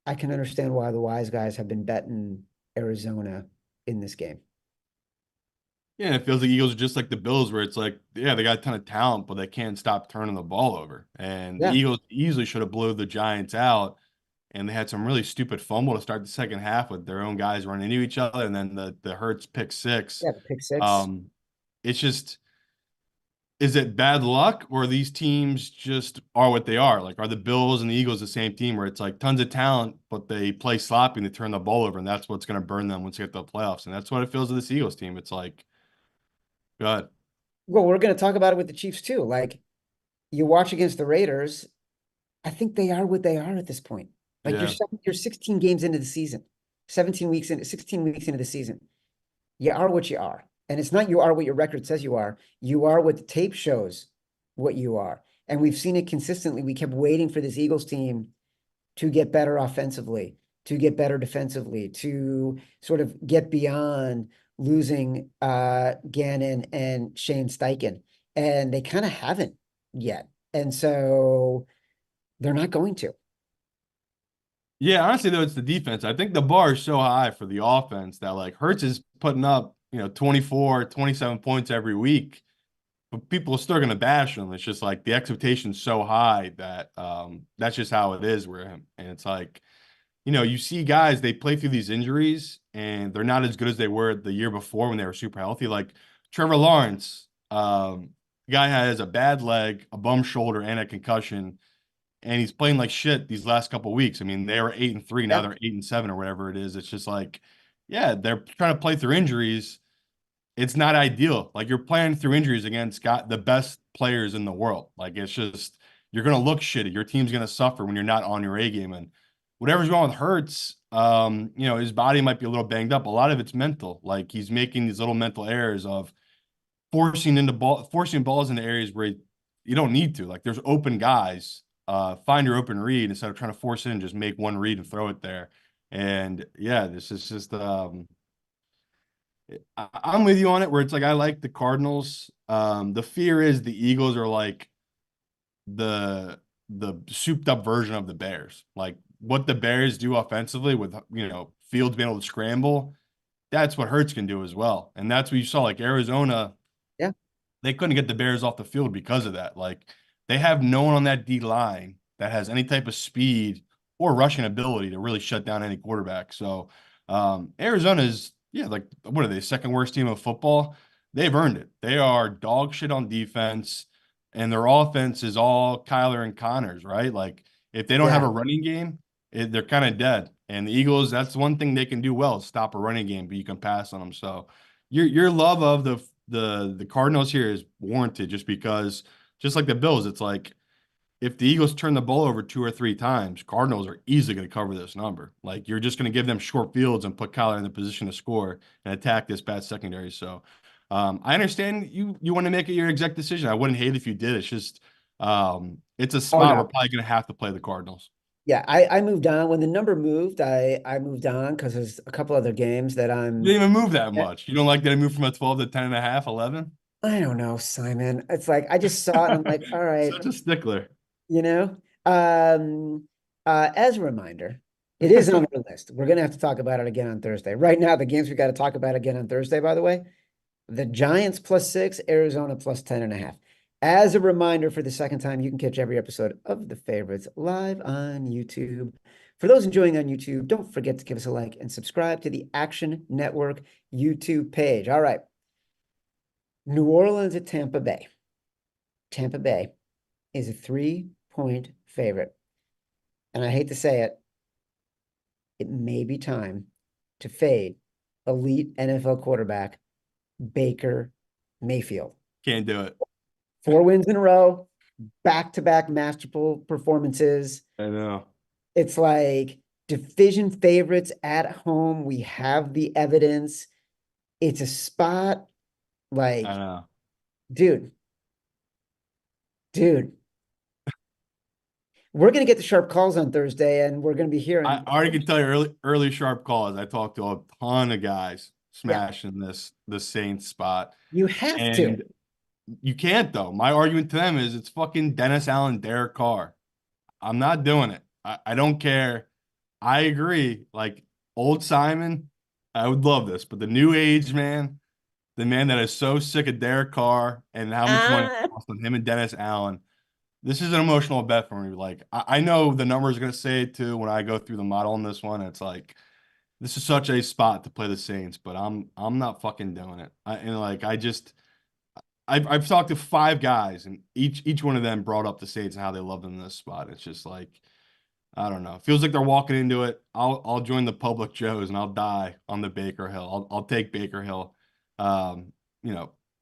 S1: I can understand why the wise guys have been betting Arizona in this game.
S2: Yeah, it feels like Eagles are just like the Bills, where it's like, yeah, they got a ton of talent, but they can't stop turning the ball over. And the
S1: Yeah.
S2: Eagles easily should have blew the Giants out, and they had some really stupid fumble to start the second half with their own guys running into each other, and then the Hurts pick six.
S1: Yeah, the pick six.
S2: Um, it's just, is it bad luck, or these teams just are what they are? Like, are the Bills and the Eagles the same team, where it's like tons of talent, but they play sloppy and they turn the ball over, and that's what's going to burn them once they get to the playoffs? And that's what it feels to this Eagles team. It's like, God,
S1: Well, we're going to talk about it with the Chiefs too. Like you watch against the Raiders, I think they are what they are at this point. Like
S2: yeah.
S1: you're 16 games into the season, 17 weeks into 16 weeks into the season. You are what you are. And it's not you are what your record says you are. You are what the tape shows what you are. And we've seen it consistently. We kept waiting for this Eagles team to get better offensively, to get better defensively, to sort of get beyond losing Gannon and Shane Steichen. And they kind of haven't yet. And so they're not going to.
S2: Yeah, honestly though, it's the defense. I think the bar is so high for the offense that like Hurts is putting up, 24, 27 points every week, but people are still gonna bash him. It's just like the expectation's so high that that's just how it is with him. And it's like, you see guys, they play through these injuries and they're not as good as they were the year before when they were super healthy. Like Trevor Lawrence, the guy has a bad leg, a bum shoulder, and a concussion, and he's playing like shit these last couple of weeks. I mean, they were 8-3, now
S1: Yeah.
S2: they're 8-7 or whatever it is. It's just like, yeah, they're trying to play through injuries. It's not ideal. Like you're playing through injuries against got the best players in the world. Like it's just you're gonna look shitty. Your team's gonna suffer when you're not on your A game. And whatever's wrong with Hurts, his body might be a little banged up. A lot of it's mental. Like he's making these little mental errors of forcing balls into areas where you don't need to. Like there's open guys. Find your open read instead of trying to force it and just make one read and throw it there. And yeah, this is just I'm with you on it where it's like I like the Cardinals. The fear is the Eagles are like the souped up version of the Bears. Like what the Bears do offensively with Fields being able to scramble, that's what Hurts can do as well. And that's what you saw like Arizona,
S1: Yeah.
S2: they couldn't get the Bears off the field because of that. Like they have no one on that D line that has any type of speed or rushing ability to really shut down any quarterback. So Arizona is, yeah, like what are they, second worst team of football? They've earned it. They are dog shit on defense, and their offense is all Kyler and Connors, right? Like if they don't have
S1: Yeah.
S2: a running game, they're kind of dead. And the Eagles, that's one thing they can do well, stop a running game, but you can pass on them. So your love of the Cardinals here is warranted just because, just like the Bills, it's like if the Eagles turn the ball over 2 or 3 times, Cardinals are easily going to cover this number. Like you're just going to give them short fields and put Kyler in the position to score and attack this bad secondary. So I understand you want to make it your exact decision. I wouldn't hate if you did. It's just it's a
S1: Oh
S2: spot we're
S1: no.
S2: probably going to have to play the Cardinals.
S1: Yeah, I moved on. When the number moved, I moved on because there's a couple other games that
S2: You
S1: I'm
S2: didn't even move that
S1: eh,
S2: much. You don't like that I moved from a 12 to 10 and a half, 11?
S1: I don't know, Simon. It's like I just saw it and I'm like, all right,
S2: Such a stickler.
S1: you know. As a reminder, it is on our list. We're gonna have to talk about it again on Thursday. Right now, the games we got to talk about again on Thursday, by the way, the Giants +6, Arizona +10.5. As a reminder, for the second time, you can catch every episode of The Favorites live on YouTube. For those enjoying on YouTube, don't forget to give us a like and subscribe to the Action Network YouTube page. All right. New Orleans at Tampa Bay. Tampa Bay is a 3-point favorite. And I hate to say it, it may be time to fade elite NFL quarterback Baker Mayfield.
S2: Can't do it.
S1: 4 wins in a row, back-to-back masterful performances.
S2: I know.
S1: It's like division favorites at home. We have the evidence. It's a spot
S2: I
S1: like,
S2: know.
S1: dude, we're going to get the sharp calls on Thursday and we're going to be
S2: I
S1: hearing.
S2: already can tell you early sharp calls. I talked to a ton of guys
S1: Yeah,
S2: smashing the Saints spot.
S1: you have to.
S2: And you can't though. My argument to them is it's fucking Dennis Allen, Derek Carr. I'm not doing it. I don't care. I agree. Like old Simon, I would love this, but the new age man, the man that is so sick of Derek Carr and how much money it
S1: Ah,
S2: cost on him and Dennis Allen. This is an emotional bet for me. Like I know the numbers are gonna say it too when I go through the model on this one. It's like this is such a spot to play the Saints, but I'm not fucking doing it. I've talked to 5 guys and each one of them brought up the Saints and how they love them in this spot. It's just like I don't know. It feels like they're walking into it. I'll join the public Joes and I'll die on the Baker Hill. I'll take Baker Hill. Um,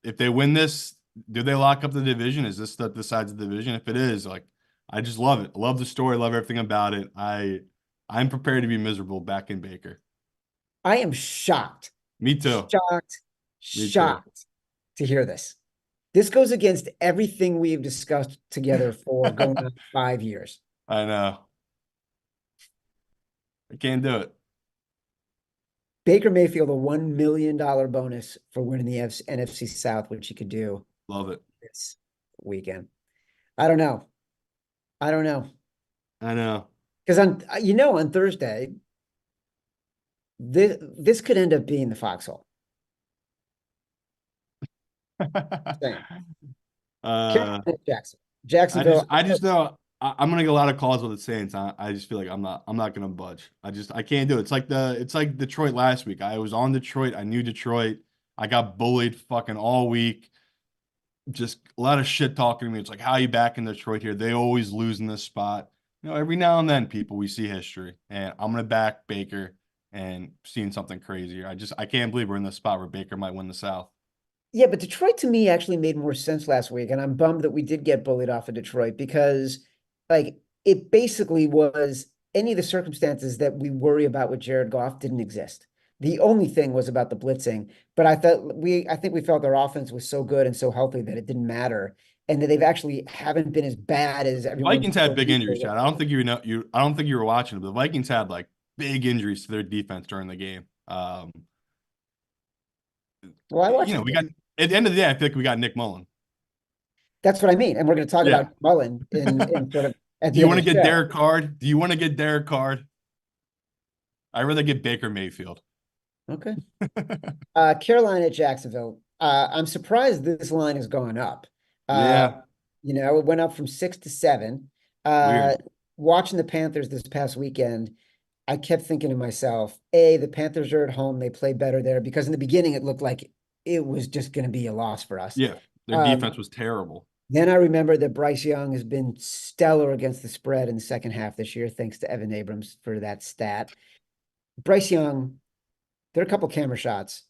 S2: if they win this, do they lock up the division? Is this that decides the division? If it is, like I just love it. I love the story, love everything about it. I'm prepared to be miserable back in Baker.
S1: I am shocked,
S2: Me too.
S1: shocked,
S2: Me too.
S1: shocked to hear this. This goes against everything we've discussed together for going on 5 years.
S2: I know. I can't do it.
S1: Baker Mayfield, a $1 million bonus for winning the NFC South, which he could do
S2: Love it.
S1: this weekend. I don't know. I don't know.
S2: I know.
S1: Because on Thursday, this could end up being the foxhole. Same.
S2: uh,
S1: Jackson.
S2: I
S1: Jacksonville.
S2: just know I'm gonna get a lot of calls with the Saints. I just feel like I'm not gonna budge. I can't do it. It's like Detroit last week. I was on Detroit. I knew Detroit. I got bullied fucking all week. Just a lot of shit talking to me. It's like, how you back in Detroit here? They always lose in this spot. Every now and then, people, we see history, and I'm gonna back Baker and seeing something crazier. I can't believe we're in this spot where Baker might win the South.
S1: Yeah, but Detroit to me actually made more sense last week, and I'm bummed that we did get bullied off of Detroit because, like, it basically was any of the circumstances that we worry about with Jared Goff didn't exist. The only thing was about the blitzing, but I think we felt their offense was so good and so healthy that it didn't matter, and that they've actually haven't been as bad as everyone
S2: Vikings had big
S1: believed they
S2: injuries,
S1: were.
S2: Chad. I don't think I don't think you were watching it, but the Vikings had like big injuries to their defense during the game.
S1: Well, I watched the
S2: We got
S1: game.
S2: at the end of the day, I feel like we got Nick Mullen.
S1: That's what I mean, and we're going to talk
S2: Yeah.
S1: about Mullen in sort of at
S2: Do
S1: the
S2: you
S1: end
S2: want
S1: of
S2: to
S1: the
S2: get
S1: show.
S2: Derek Carr? Do you want to get Derek Carr? I'd rather get Baker Mayfield.
S1: Okay. Carolina at Jacksonville. I'm surprised this line is going up. Uh,
S2: Yeah,
S1: it went up from 6 to 7. Uh,
S2: weird.
S1: Watching the Panthers this past weekend, I kept thinking to myself, A, the Panthers are at home. They play better there because in the beginning it looked like it was just going to be a loss for us.
S2: Yeah, their
S1: Um,
S2: defense was terrible.
S1: then I remember that Bryce Young has been stellar against the spread in the second half this year, thanks to Evan Abrams for that stat. Bryce Young, there are a couple camera shots,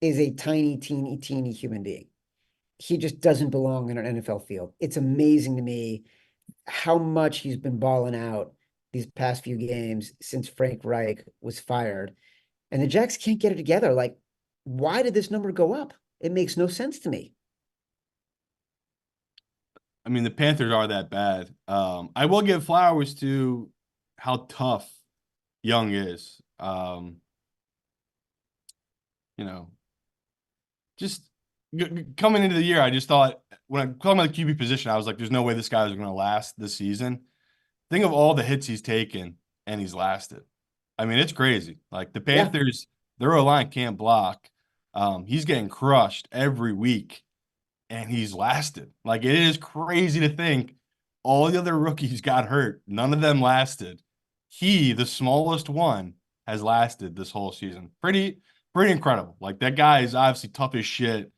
S1: is a tiny, teeny human being. He just doesn't belong in an NFL field. It's amazing to me how much he's been balling out these past few games since Frank Reich was fired. And the Jacks can't get it together. Like, why did this number go up? It makes no sense to me.
S2: I mean, the Panthers are that bad. I will give flowers to how tough Young is. You know, just coming into the year, I just thought when I talking about the QB position, I was like, "There's no way this guy is going to last this season." Think of all the hits he's taken, and he's lasted. I mean, it's crazy. Like the
S1: Yeah,
S2: Panthers, their O-line can't block. He's getting crushed every week, and he's lasted. Like it is crazy to think all the other rookies got hurt. None of them lasted. He, the smallest one, has lasted this whole season. Pretty incredible. Like that guy is obviously tough as shit.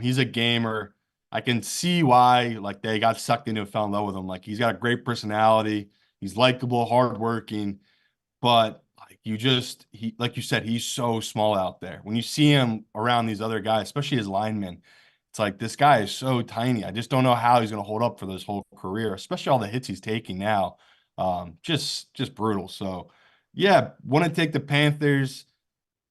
S2: He's a gamer. I can see why like they got sucked into and fell in love with him. Like he's got a great personality. He's likable, hardworking, but like you said, he's so small out there. When you see him around these other guys, especially his linemen, it's like this guy is so tiny. I just don't know how he's going to hold up for this whole career, especially all the hits he's taking now. Just brutal. So, yeah, want to take the Panthers.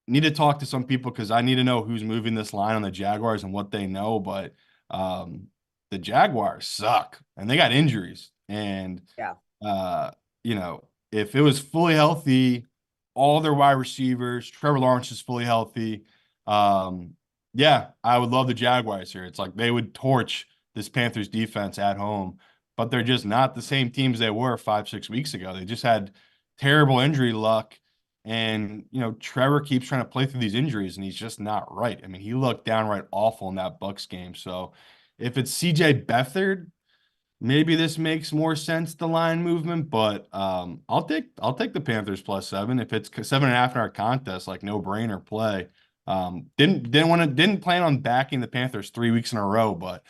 S2: Need to talk to some people because I need to know who's moving this line on the Jaguars and what they know. But um, the Jaguars suck and they got injuries. And
S1: yeah.
S2: uh, if it was fully healthy, all their wide receivers, Trevor Lawrence is fully healthy. Yeah, I would love the Jaguars here. It's like they would torch this Panthers defense at home, but they're just not the same teams they were 5, 6 weeks ago. They just had terrible injury luck. And, Trevor keeps trying to play through these injuries, and he's just not right. I mean, he looked downright awful in that Bucks game. So if it's CJ Beathard, maybe this makes more sense, the line movement, but I'll take the Panthers +7 if it's 7.5 in our contest, like no brainer play. Didn't plan on backing the Panthers 3 weeks in a row, but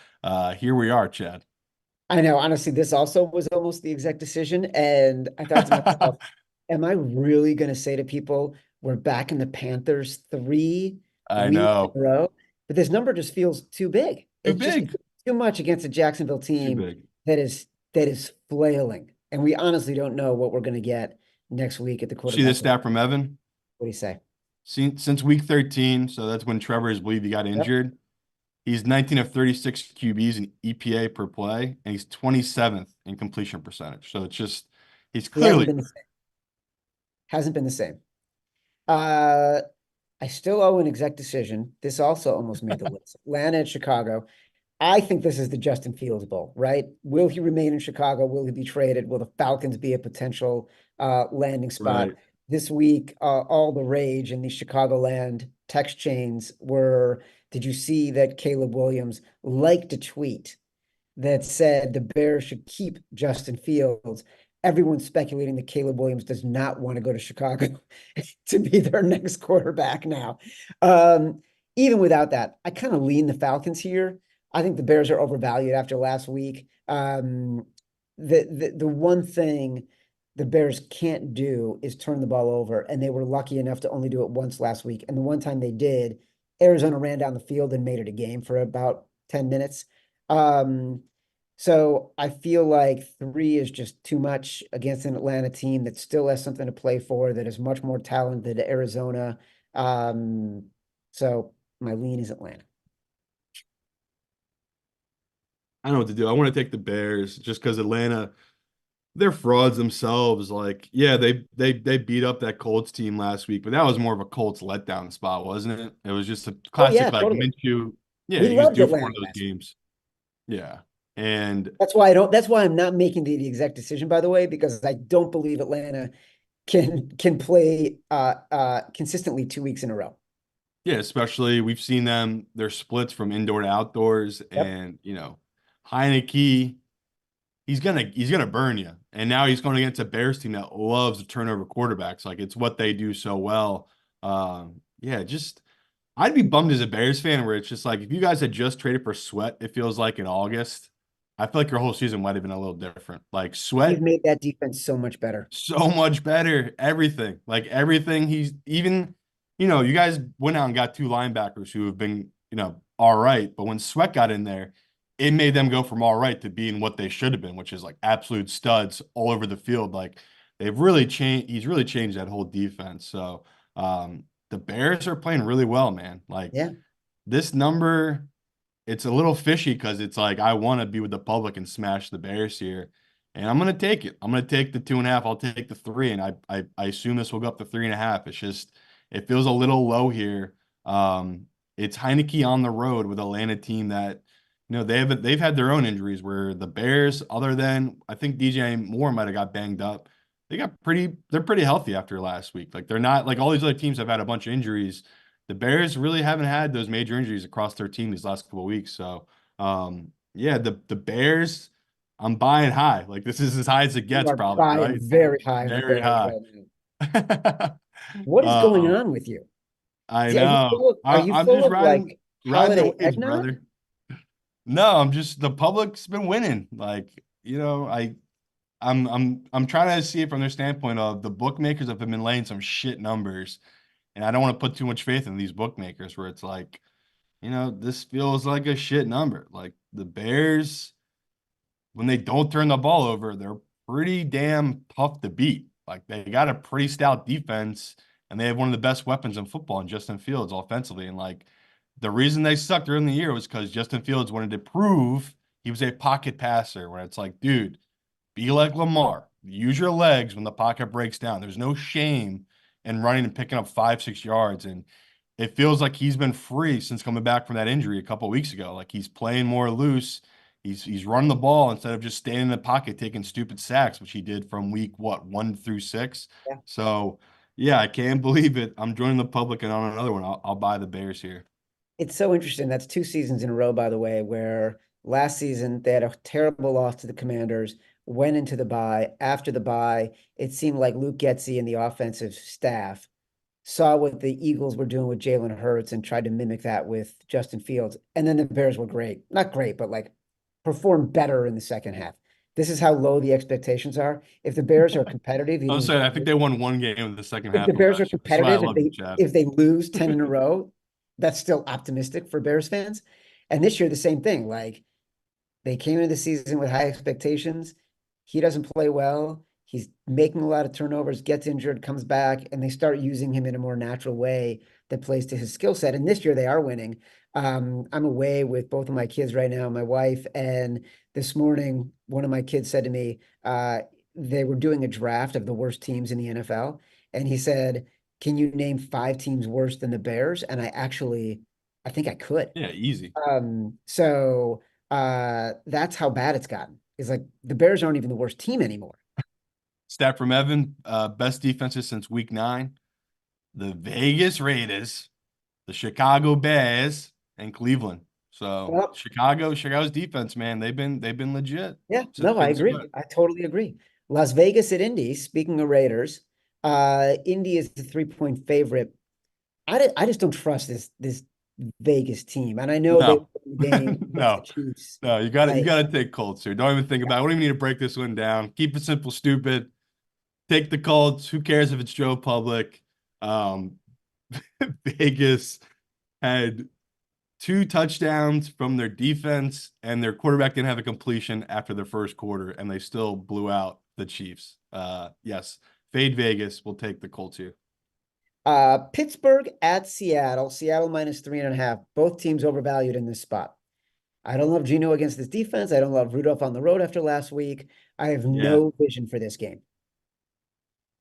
S2: here we are, Chad.
S1: I know. Honestly, this also was almost the exact decision. And I thought to myself, am I really going to say to people, we're back in the Panthers 3
S2: I
S1: weeks in
S2: know.
S1: a row? But this number just feels too big.
S2: Too
S1: It's just
S2: big.
S1: too much against a Jacksonville
S2: Too
S1: team
S2: big.
S1: that is flailing. And we honestly don't know what we're going to get next week at the
S2: See this
S1: quarterback.
S2: stat from Evan?
S1: What do you say?
S2: Since week 13, so that's when Trevor is believed he got
S1: Yep.
S2: injured. He's 19 of 36 QBs in EPA per play, and he's 27th in completion percentage. So he's
S1: He hasn't
S2: clearly
S1: been the same. Hasn't been the same. Uh, I still owe an exec decision. This also almost made the list. Atlanta and Chicago. I think this is the Justin Fields Bowl, right? Will he remain in Chicago? Will he be traded? Will the Falcons be a potential landing spot?
S2: right.
S1: This week, all the rage in the Chicagoland text chains were, did you see that Caleb Williams liked a tweet that said the Bears should keep Justin Fields? Everyone's speculating that Caleb Williams does not want to go to Chicago to be their next quarterback now. Um, Even without that, I kind of lean the Falcons here. I think the Bears are overvalued after last week. The one thing the Bears can't do is turn the ball over, and they were lucky enough to only do it once last week. And the one time they did, Arizona ran down the field and made it a game for about 10 minutes. Um, so I feel like 3 is just too much against an Atlanta team that still has something to play for, that is much more talented than Arizona. So my lean is Atlanta.
S2: I don't know what to do. I want to take the Bears just because Atlanta, they're frauds themselves. Like, yeah, they beat up that Colts team last week, but that was more of a Colts letdown spot, wasn't it? It was just a
S1: Oh yeah,
S2: classic like
S1: totally.
S2: Minshew. Yeah,
S1: We
S2: he was
S1: loved
S2: due for one
S1: Atlanta
S2: of those
S1: last week.
S2: games. Yeah. And
S1: That's why I'm not making the exact decision, by the way, because I don't believe Atlanta can play consistently 2 weeks in a row.
S2: yeah, especially we've seen them, their splits from indoor to outdoors,
S1: Yep.
S2: and Heineke, he's gonna burn you. And now he's going against a Bears team that loves to turnover quarterbacks. Like it's what they do so well. Yeah, just I'd be bummed as a Bears fan where it's just like if you guys had just traded for Sweat, it feels like in August. I feel like your whole season might have been a little different. Like
S1: You've
S2: Sweat,
S1: made that defense so much better.
S2: so much better. Everything. Like everything he's even, you guys went out and got 2 linebackers who have been, all right. But when Sweat got in there, it made them go from all right to being what they should have been, which is like absolute studs all over the field. Like they've really changed, he's really changed that whole defense. So the Bears are playing really well, man. Like
S1: Yeah.
S2: this number, it's a little fishy because it's like I want to be with the public and smash the Bears here. And I'm gonna take it. I'm gonna take the 2.5. I'll take the 3, and I assume this will go up to 3.5. It's just it feels a little low here. It's Heineke on the road with a Atlanta team that they've had their own injuries where the Bears, other than I think DJ Moore might have got banged up, they're pretty healthy after last week. Like they're not like all these other teams have had a bunch of injuries. The Bears really haven't had those major injuries across their team these last couple of weeks. So yeah, the Bears. I'm buying high. Like this is as high as it
S1: You
S2: gets,
S1: are
S2: probably,
S1: buying
S2: right? Like
S1: very high on the
S2: very
S1: Bears
S2: high.
S1: right now. What is going on with you?
S2: I know.
S1: Are you
S2: I'm
S1: full
S2: just
S1: of like
S2: riding the
S1: holiday
S2: waves,
S1: eggnog?
S2: brother. No, I'm just the public's been winning. Like, I'm trying to see it from their standpoint of the bookmakers have been laying some shit numbers, and I don't want to put too much faith in these bookmakers where it's like, this feels like a shit number. Like the Bears, when they don't turn the ball over, they're pretty damn tough to beat. Like they got a pretty stout defense, and they have one of the best weapons in football in Justin Fields offensively. And like the reason they sucked during the year was because Justin Fields wanted to prove he was a pocket passer. When it's like, dude, be like Lamar. Use your legs when the pocket breaks down. There's no shame in running and picking up 5, 6 yards. And it feels like he's been free since coming back from that injury a couple of weeks ago. Like he's playing more loose. He's running the ball instead of just staying in the pocket taking stupid sacks, which he did from week 1 through 6.
S1: Yeah.
S2: So yeah, I can't believe it. I'm joining the public and on another one. I'll buy the Bears here.
S1: It's so interesting. That's 2 seasons in a row, by the way, where last season they had a terrible loss to the Commanders, went into the bye. After the bye, it seemed like Luke Getsy and the offensive staff saw what the Eagles were doing with Jalen Hurts and tried to mimic that with Justin Fields. And then the Bears were great. Not great, but like performed better in the second half. This is how low the expectations are. If the Bears are competitive,
S2: I
S1: even
S2: was saying I think they won one game in the second
S1: if the
S2: half of
S1: Bears are
S2: last year. That's why I
S1: competitive,
S2: love you, Chad.
S1: if they lose 10 in a row, that's still optimistic for Bears fans. And this year, the same thing. Like they came into the season with high expectations. He doesn't play well. He's making a lot of turnovers, gets injured, comes back, and they start using him in a more natural way that plays to his skill set. And this year they are winning. I'm away with both of my kids right now, my wife, and this morning one of my kids said to me, they were doing a draft of the worst teams in the NFL, and he said, "Can you name 5 teams worse than the Bears?" And I think I could.
S2: Yeah, easy.
S1: That's how bad it's gotten. It's like the Bears aren't even the worst team anymore.
S2: Stat from Evan, best defenses since week 9. The Vegas Raiders, the Chicago Bears, and Cleveland. So
S1: Well,
S2: Chicago's defense, man, they've been legit
S1: yeah,
S2: since
S1: no, I
S2: getting
S1: agree.
S2: sweat.
S1: I totally agree. Las Vegas at Indy, speaking of Raiders, Indy is the 3-point favorite. I just don't trust this Vegas team. And I know they
S2: No,
S1: won the game against the
S2: no,
S1: Chiefs.
S2: no. You
S1: Like,
S2: gotta take Colts here. Don't even think about it. We don't even need to break this one down. Keep it simple, stupid. Take the Colts. Who cares if it's Joe Public? Um, Vegas had 2 touchdowns from their defense, and their quarterback didn't have a completion after the first quarter, and they still blew out the Chiefs. Yes, fade Vegas. We'll take the Colts here.
S1: Pittsburgh at Seattle. Seattle minus 3.5. Both teams overvalued in this spot. I don't love Geno against this defense. I don't love Rudolph on the road after last week. I have
S2: Yeah.
S1: no vision for this game.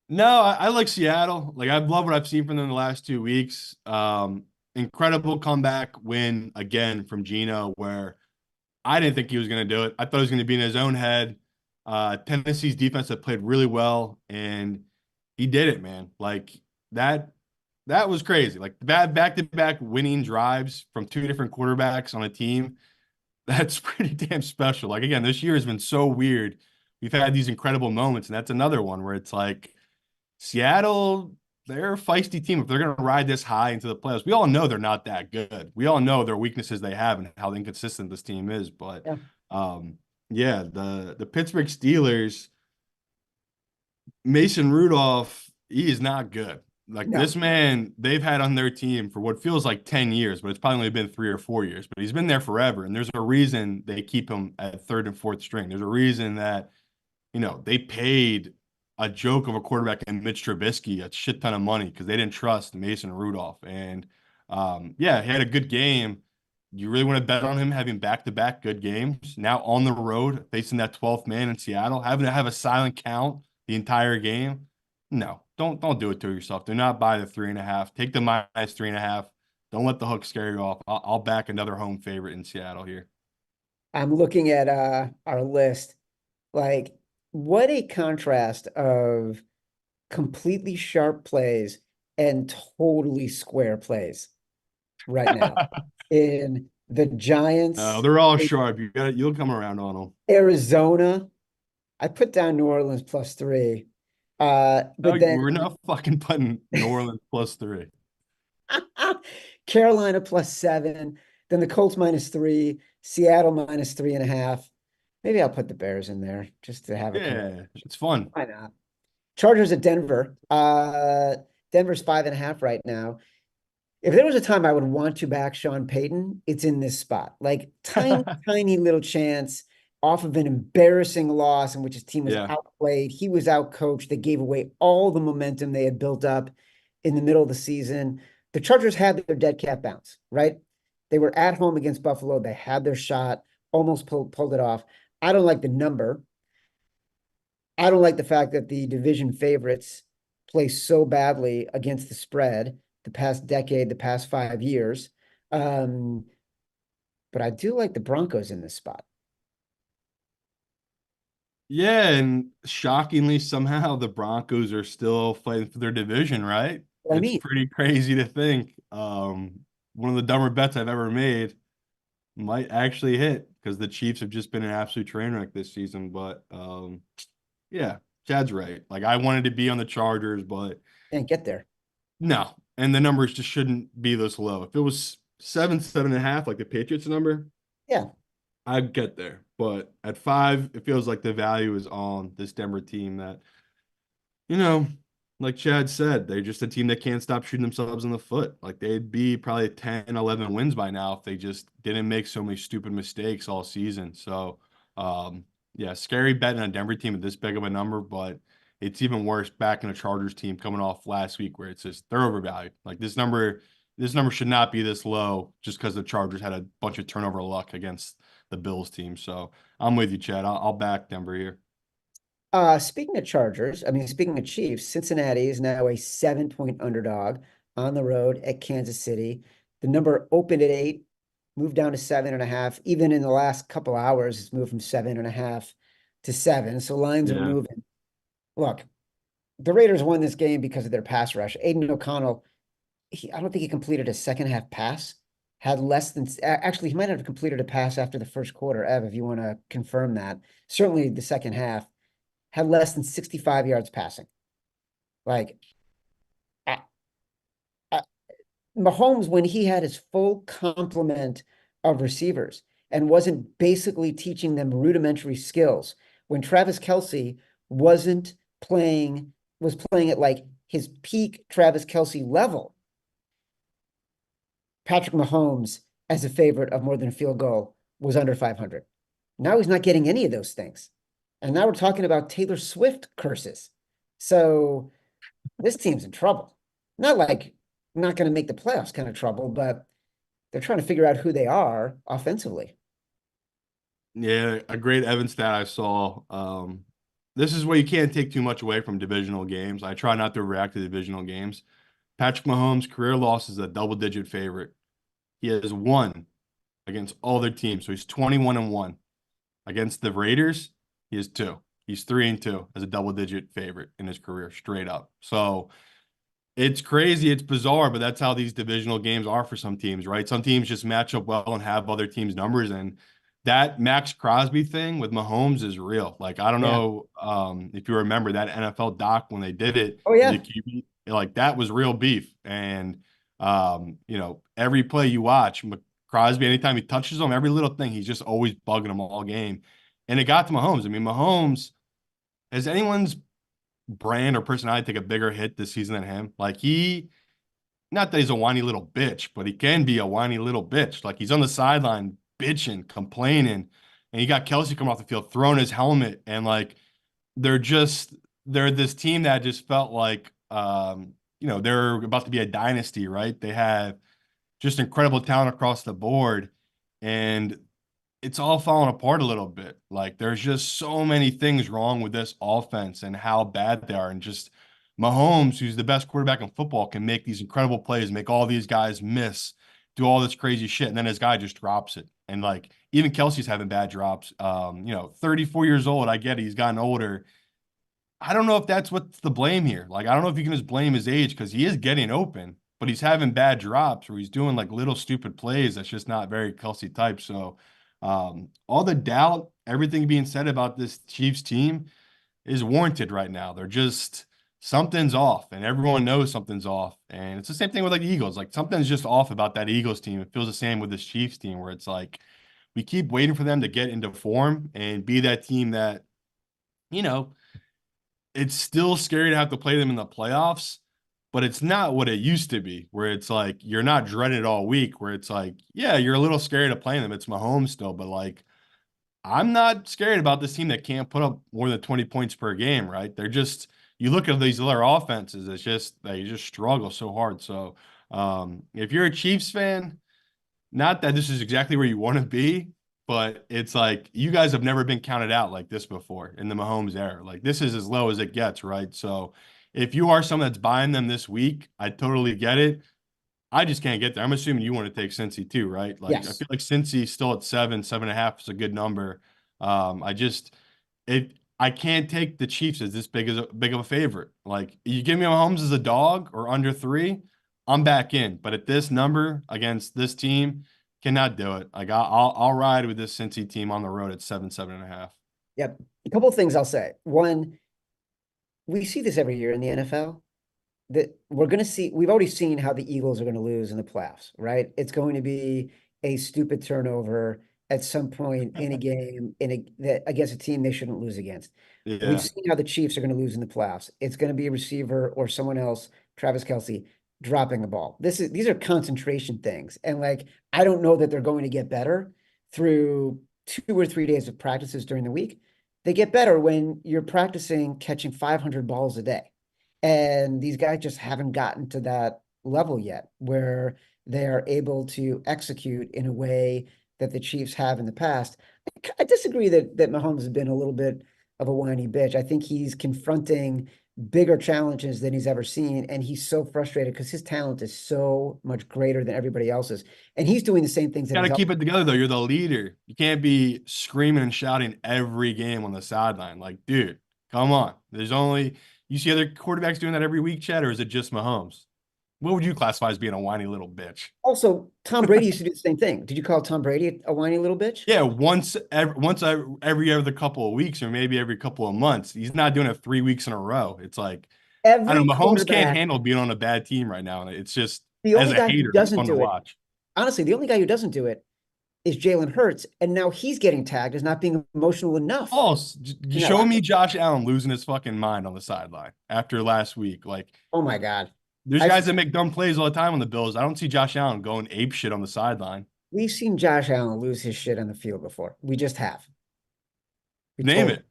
S2: No, I like Seattle. Like I love what I've seen from them the last 2 weeks. Incredible comeback win again from Geno, where I didn't think he was going to do it. I thought he was going to be in his own head. Tennessee's defense had played really well, and he did it, man. Like that was crazy. Like back-to-back winning drives from 2 different quarterbacks on a team. That's pretty damn special. Like again, this year has been so weird. We've had these incredible moments, and that's another one where it's like Seattle, they're a feisty team. If they're going to ride this high into the playoffs, we all know they're not that good. We all know their weaknesses they have and how inconsistent this team is. But
S1: Yeah.
S2: yeah, the Pittsburgh Steelers, Mason Rudolph, he is not good. Like
S1: No.
S2: this man, they've had on their team for what feels like 10 years, but it's probably only been 3 or 4 years. But he's been there forever, and there's a reason they keep him at third and fourth string. There's a reason that they paid a joke of a quarterback in Mitch Trubisky a shit ton of money because they didn't trust Mason Rudolph. And yeah, he had a good game. You really want to bet on him having back-to-back good games? Now on the road, facing that 12th man in Seattle, having to have a silent count the entire game? No, don't do it to yourself. Do not buy the 3.5. Take the minus 3.5. Don't let the hook scare you off. I'll back another home favorite in Seattle here.
S1: I'm looking at our list. Like, what a contrast of completely sharp plays and totally square plays right now. In the Giants,
S2: They're all sharp. You'll come around on them.
S1: Arizona. I put down New Orleans +3. But then
S2: We're not fucking putting New Orleans +3.
S1: Carolina +7. Then the Colts -3. Seattle -3.5. Maybe I'll put the Bears in there just to have a
S2: Yeah, it's fun.
S1: Why not? Chargers at Denver. Denver's 5.5 right now. If there was a time I would want to back Sean Payton, it's in this spot. Like tiny little chance off of an embarrassing loss in which his team was
S2: Yeah.
S1: outplayed. He was outcoached. They gave away all the momentum they had built up in the middle of the season. The Chargers had their dead cat bounce, right? They were at home against Buffalo. They had their shot, almost pulled it off. I don't like the number. I don't like the fact that the division favorites play so badly against the spread the past decade, the past 5 years. But I do like the Broncos in this spot.
S2: Yeah, and shockingly, somehow the Broncos are still fighting for their division, right?
S1: What I
S2: It's
S1: mean,
S2: pretty crazy to think. One of the dumber bets I've ever made might actually hit because the Chiefs have just been an absolute train wreck this season. But yeah, Chad's right. Like I wanted to be on the Chargers, but
S1: can't get there.
S2: no. And the numbers just shouldn't be this low. If it was 7.5, like the Patriots number,
S1: Yeah.
S2: I'd get there. But at 5, it feels like the value is on this Denver team that, you know, like Chad said, they're just a team that can't stop shooting themselves in the foot. Like they'd be probably 10, 11 wins by now if they just didn't make so many stupid mistakes all season. So, yeah, scary betting on a Denver team at this big of a number, but it's even worse back in a Chargers team coming off last week where it's just they're overvalued. Like this number should not be this low just because the Chargers had a bunch of turnover luck against the Bills team. So I'm with you, Chad. I'll back Denver here.
S1: Speaking of Chargers, speaking of Chiefs, Cincinnati is now a 7-point underdog on the road at Kansas City. The number opened at 8, moved down to 7.5. Even in the last couple hours, it's moved from 7.5 to 7. So lines are
S2: Yeah.
S1: moving. Look, the Raiders won this game because of their pass rush. Aiden O'Connell, I don't think he completed a second half pass. Had less than actually, he might have completed a pass after the first quarter. Ev, if you want to confirm that, certainly the second half had less than 65 yards passing. Like, I, Mahomes, when he had his full complement of receivers and wasn't basically teaching them rudimentary skills, when Travis Kelce wasn't playing, was playing at like his peak Travis Kelce level, Patrick Mahomes as a favorite of more than a field goal was under 500. Now he's not getting any of those things. And now we're talking about Taylor Swift curses. So this team's in trouble. Not like not going to make the playoffs kind of trouble, but they're trying to figure out who they are offensively.
S2: Yeah, a great Evan stat I saw. This is where you can't take too much away from divisional games. I try not to react to divisional games. Patrick Mahomes' career loss is a double-digit favorite. He has won against all their teams, so he's 21-1. Against the Raiders, he has 2. He's 3-2 as a double-digit favorite in his career, straight up. So it's crazy, it's bizarre, but that's how these divisional games are for some teams, right? Some teams just match up well and have other teams' numbers, and that Max Crosby thing with Mahomes is real. Like, I don't
S1: Yeah.
S2: know if you remember that NFL doc when they did it
S1: Oh,
S2: with the
S1: yeah.
S2: QB, like that was real beef. And every play you watch, Crosby, anytime he touches them, every little thing, he's just always bugging them all game. And it got to Mahomes. I mean, Mahomes, has anyone's brand or personality take a bigger hit this season than him? Like not that he's a whiny little bitch, but he can be a whiny little bitch. Like he's on the sideline bitching, complaining, and you got Kelsey coming off the field throwing his helmet, and like they're this team that just felt like they're about to be a dynasty, right? They have just incredible talent across the board, and it's all falling apart a little bit. Like there's just so many things wrong with this offense and how bad they are. And just Mahomes, who's the best quarterback in football, can make these incredible plays, make all these guys miss, do all this crazy shit. And then his guy just drops it. And like even Kelsey's having bad drops. 34 years old. I get it. He's gotten older. I don't know if that's what's the blame here. Like, I don't know if you can just blame his age because he is getting open, but he's having bad drops where he's doing like little stupid plays that's just not very Kelsey type. So, all the doubt, everything being said about this Chiefs team is warranted right now. They're just something's off, and everyone knows something's off. And it's the same thing with like the Eagles. Like something's just off about that Eagles team. It feels the same with this Chiefs team where it's like we keep waiting for them to get into form and be that team that, you know, it's still scary to have to play them in the playoffs, but it's not what it used to be, where it's like you're not dreaded all week, where it's like, yeah, you're a little scared of playing them. It's Mahomes still, but like I'm not scared about this team that can't put up more than 20 points per game, right? They're just you look at these other offenses, it's just they just struggle so hard. So if you're a Chiefs fan, not that this is exactly where you want to be, but it's like you guys have never been counted out like this before in the Mahomes era. Like this is as low as it gets, right? So if you are someone that's buying them this week, I totally get it. I just can't get there. I'm assuming you want to take Cincy too, right? Like I
S1: Yes.
S2: feel like Cincy still at 7.5 is a good number. I just I can't take the Chiefs as this big of a favorite. Like you give me Mahomes as a dog or under 3, I'm back in. But at this number against this team, cannot do it. Like I'll ride with this Cincy team on the road at 7.5.
S1: Yep. A couple of things I'll say. One, we see this every year in the NFL that we've already seen how the Eagles are going to lose in the playoffs, right? It's going to be a stupid turnover at some point in a game that against a team they shouldn't lose against. We've
S2: Yeah.
S1: seen how the Chiefs are going to lose in the playoffs. It's going to be a receiver or someone else, Travis Kelsey, dropping the ball. These are concentration things. And like I don't know that they're going to get better through 2 or 3 days of practices during the week. They get better when you're practicing catching 500 balls a day. And these guys just haven't gotten to that level yet where they are able to execute in a way that the Chiefs have in the past. I disagree that Mahomes has been a little bit of a whiny bitch. I think he's confronting bigger challenges than he's ever seen, and he's so frustrated because his talent is so much greater than everybody else's, and he's doing the same things that
S2: Got to
S1: he's
S2: keep it together though. You're the leader. You can't be screaming and shouting every game on the sideline. Like, dude, come on. You see other quarterbacks doing that every week, Chad, or is it just Mahomes? What would you classify as being a whiny little bitch?
S1: also. Tom Brady used to do the same thing. Did you call Tom Brady a whiny little bitch?
S2: Yeah, every other couple of weeks, or maybe every couple of months. He's not doing it 3 weeks in a row. It's like I
S1: Every
S2: don't know. Mahomes can't
S1: quarterback,
S2: handle being on a bad team right now, and it's just
S1: the
S2: as
S1: only
S2: a
S1: guy who
S2: hater, it's
S1: doesn't
S2: fun to
S1: do it,
S2: watch.
S1: honestly, the only guy who doesn't do it is Jalen Hurts, and now he's getting tagged as not being emotional enough
S2: Oh,
S1: in that
S2: show
S1: locker
S2: me
S1: room.
S2: Josh Allen losing his fucking mind on the sideline after last week. Like
S1: Oh my God.
S2: There's
S1: I've
S2: guys that make dumb plays all the time on the Bills. I don't see Josh Allen going ape shit on the sideline.
S1: we've seen Josh Allen lose his shit on the field before. We just have. We
S2: Name
S1: told.
S2: it.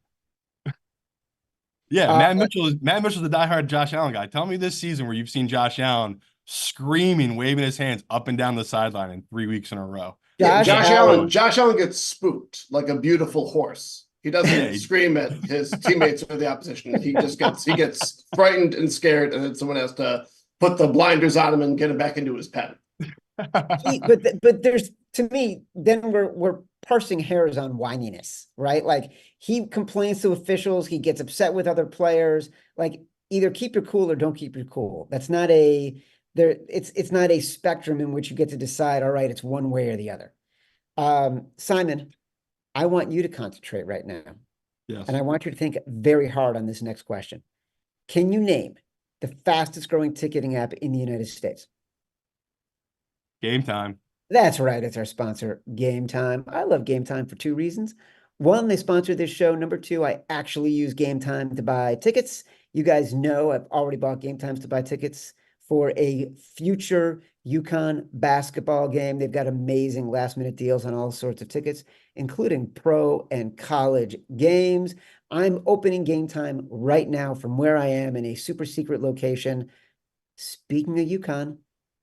S2: Yeah,
S1: Uh,
S2: Matt Mitchell's the diehard Josh Allen guy. Tell me this season where you've seen Josh Allen screaming, waving his hands up and down the sideline in 3 weeks in a row.
S3: Yeah,
S1: Josh
S3: Josh
S1: Allen.
S3: Allen. Josh Allen gets spooked like a beautiful horse. He doesn't
S2: Yeah,
S3: scream at his teammates or the opposition. He gets frightened and scared, and then someone has to put the blinders on him and get him back into his pen.
S1: But there's, to me, then we're parsing hairs on whininess, right? Like, he complains to officials, he gets upset with other players. Like, either keep your cool or don't keep your cool. That's not it's not a spectrum in which you get to decide, all right, it's one way or the other. Simon, I want you to concentrate right now,
S2: Yes.
S1: and I want you to think very hard on this next question. Can you name the fastest growing ticketing app in the United States?
S2: Game time.
S1: That's right. It's our sponsor, Game Time. I love Game Time for two reasons. One, they sponsor this show. Number two, I actually use Game Time to buy tickets. You guys know I've already bought Game Times to buy tickets for a future UConn basketball game. They've got amazing last minute deals on all sorts of tickets, including pro and college games. I'm opening Game Time right now from where I am in a super secret location. Speaking of UConn,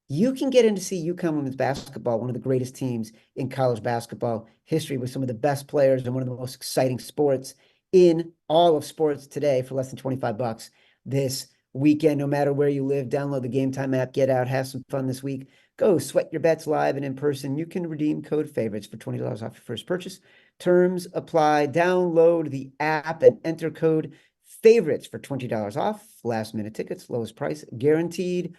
S1: you can get in to see UConn women's basketball, one of the greatest teams in college basketball history, with some of the best players and one of the most exciting sports in all of sports today for less than $25 this weekend. No matter where you live, download the Game Time app, get out, have some fun this week. Go sweat your bets live and in person. You can redeem code favorites for $20 off your first purchase. Terms apply. Download the app and enter code favorites for $20 off. Last minute tickets, lowest price guaranteed.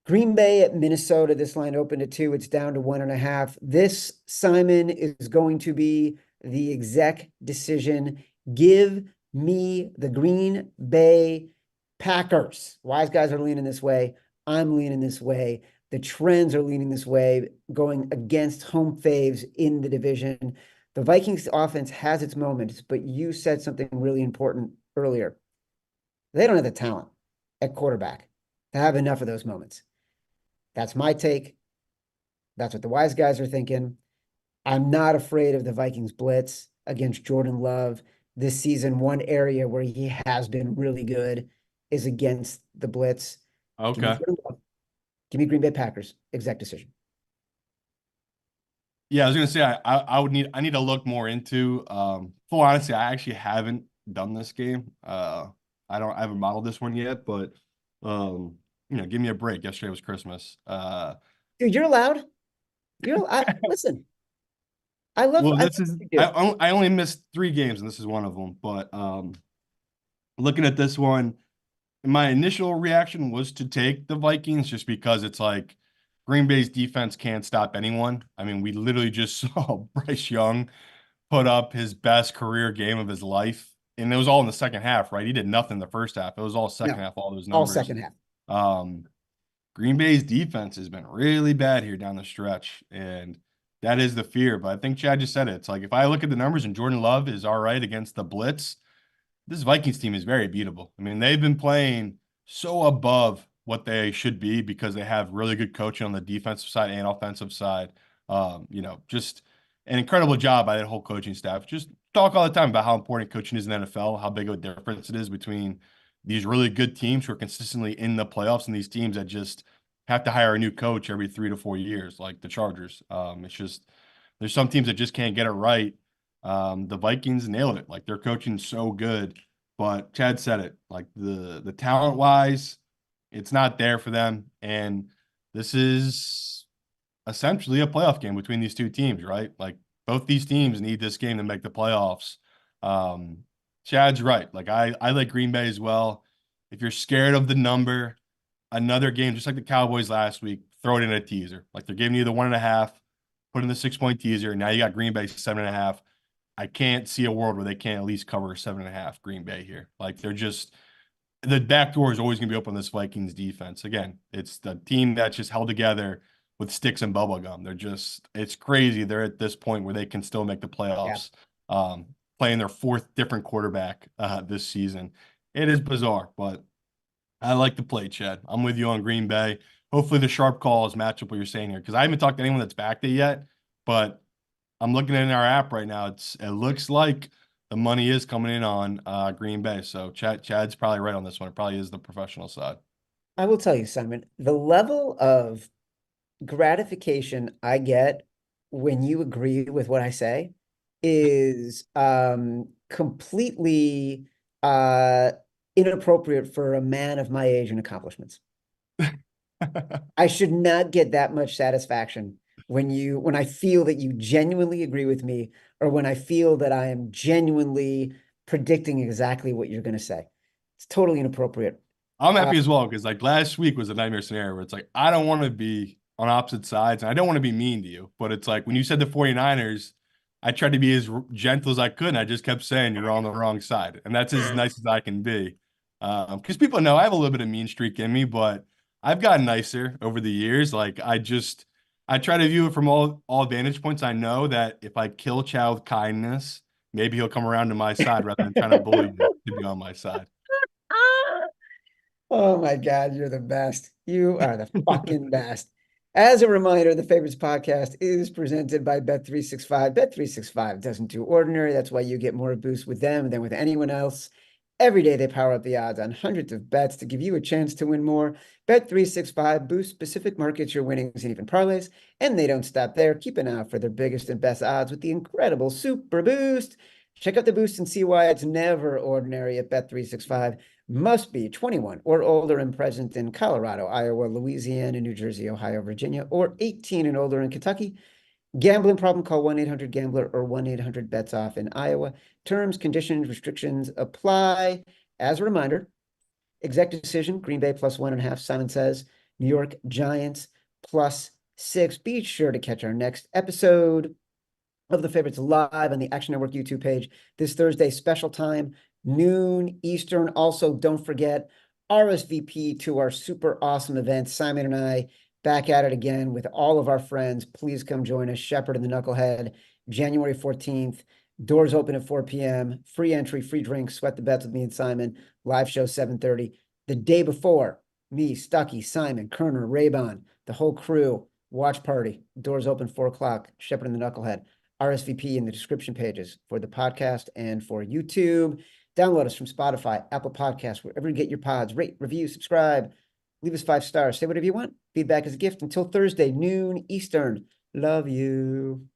S1: Green Bay at Minnesota. This line opened at 2. It's down to 1.5. This, Simon, is going to be the exec decision. Give me the Green Bay Packers. Wise guys are leaning this way. I'm leaning this way. The trends are leaning this way, going against home faves in the division. The Vikings offense has its moments, but you said something really important earlier. They don't have the talent at quarterback to have enough of those moments. That's my take. That's what the wise guys are thinking. I'm not afraid of the Vikings blitz against Jordan Love this season. One area where he has been really good is against the blitz.
S2: Okay.
S1: Give me Green Bay Packers. Exec decision.
S2: Yeah, I was gonna say I need to look more into full honesty, I actually haven't done this game. I haven't modeled this one yet, but give me a break. Yesterday was Christmas.
S1: Dude, you're allowed. Listen.
S2: Well, I only missed 3 games and this is one of them, but looking at this one, my initial reaction was to take the Vikings just because it's like Green Bay's defense can't stop anyone. I mean, we literally just saw Bryce Young put up his best career game of his life, and it was all in the second half, right? He did nothing the first half. It was all second half, all those numbers.
S1: All second half.
S2: Green Bay's defense has been really bad here down the stretch, and that is the fear. But I think Chad just said it. It's like if I look at the numbers and Jordan Love is all right against the blitz, this Vikings team is very beatable. I mean, they've been playing so above what they should be because they have really good coaching on the defensive side and offensive side. Just an incredible job by that whole coaching staff. Just talk all the time about how important coaching is in the NFL, how big of a difference it is between these really good teams who are consistently in the playoffs and these teams that just have to hire a new coach every 3 to 4 years, like the Chargers. It's just there's some teams that just can't get it right. The Vikings nailed it. Like, their coaching is so good, but Chad said it. Like, the talent wise, it's not there for them, and this is essentially a playoff game between these two teams, right? Like, both these teams need this game to make the playoffs. Chad's right. Like, I like Green Bay as well. If you're scared of the number, another game just like the Cowboys last week, throw it in a teaser. Like, they're giving you the 1.5, put in the 6-point teaser. Now you got Green Bay 7.5. I can't see a world where they can't at least cover 7.5 Green Bay here. Like, they're just the back door is always going to be open on this Vikings defense. Again, it's the team that's just held together with sticks and bubble gum. It's crazy. They're at this point where they can still make the playoffs, playing their 4th different quarterback this season. It is bizarre, but I like the play, Chad. I'm with you on Green Bay. Hopefully the sharp calls match up what you're saying here because I haven't talked to anyone that's backed it yet, but I'm looking in our app right now. It looks like the money is coming in on Green Bay. So Chad's probably right on this one. It probably is the professional side.
S1: I will tell you, Simon, the level of gratification I get when you agree with what I say is completely inappropriate for a man of my age and accomplishments. I should not get that much satisfaction when I feel that you genuinely agree with me, or when I feel that I am genuinely predicting exactly what you're going to say. It's totally inappropriate.
S2: I'm
S1: Uh,
S2: happy as well because like last week was a nightmare scenario where it's like I don't want to be on opposite sides and I don't want to be mean to you. But it's like when you said the 49ers, I tried to be as gentle as I could, and I just kept saying you're on the wrong side. And that's as nice as I can be. Because people know I have a little bit of mean streak in me, but I've gotten nicer over the years. Like I try to view it from all vantage points. I know that if I kill Chow with kindness, maybe he'll come around to my side rather than trying to bully me to be on my side.
S1: Oh my God, you're the best. You are the fucking best. As a reminder, the Favorites podcast is presented by Bet365. Bet365 doesn't do ordinary. That's why you get more boosts with them than with anyone else. Every day they power up the odds on hundreds of bets to give you a chance to win more. Bet365 boosts specific markets, your winnings, and even parlays. And they don't stop there. Keep an eye out for their biggest and best odds with the incredible Super Boost. Check out the boost and see why it's never ordinary at Bet365. Must be 21 or older and present in Colorado, Iowa, Louisiana, New Jersey, Ohio, Virginia, or 18 and older in Kentucky. Gambling problem, call 1-800-GAMBLER or 1-800-BETS-OFF in Iowa. Terms, conditions, restrictions apply. As a reminder, exec decision, Green Bay plus 1.5, Simon says. New York Giants plus 6. Be sure to catch our next episode of the Favorites live on the Action Network YouTube page this Thursday, special time, noon Eastern. Also, don't forget RSVP to our super awesome event. Simon and I back at it again with all of our friends. Please come join us. Shepherd and the Knucklehead, January 14th. Doors open at 4 p.m. Free entry, free drinks. Sweat the bets with me and Simon. Live show 7:30. The day before, me, Stucky, Simon, Kerner, Raybon, the whole crew. Watch party. Doors open 4 o'clock. Shepherd and the Knucklehead. RSVP in the description pages for the podcast and for YouTube. Download us from Spotify, Apple Podcasts, wherever you get your pods. Rate, review, subscribe, leave us 5 stars. Say whatever you want. Feedback is a gift. Until Thursday, noon Eastern. Love you.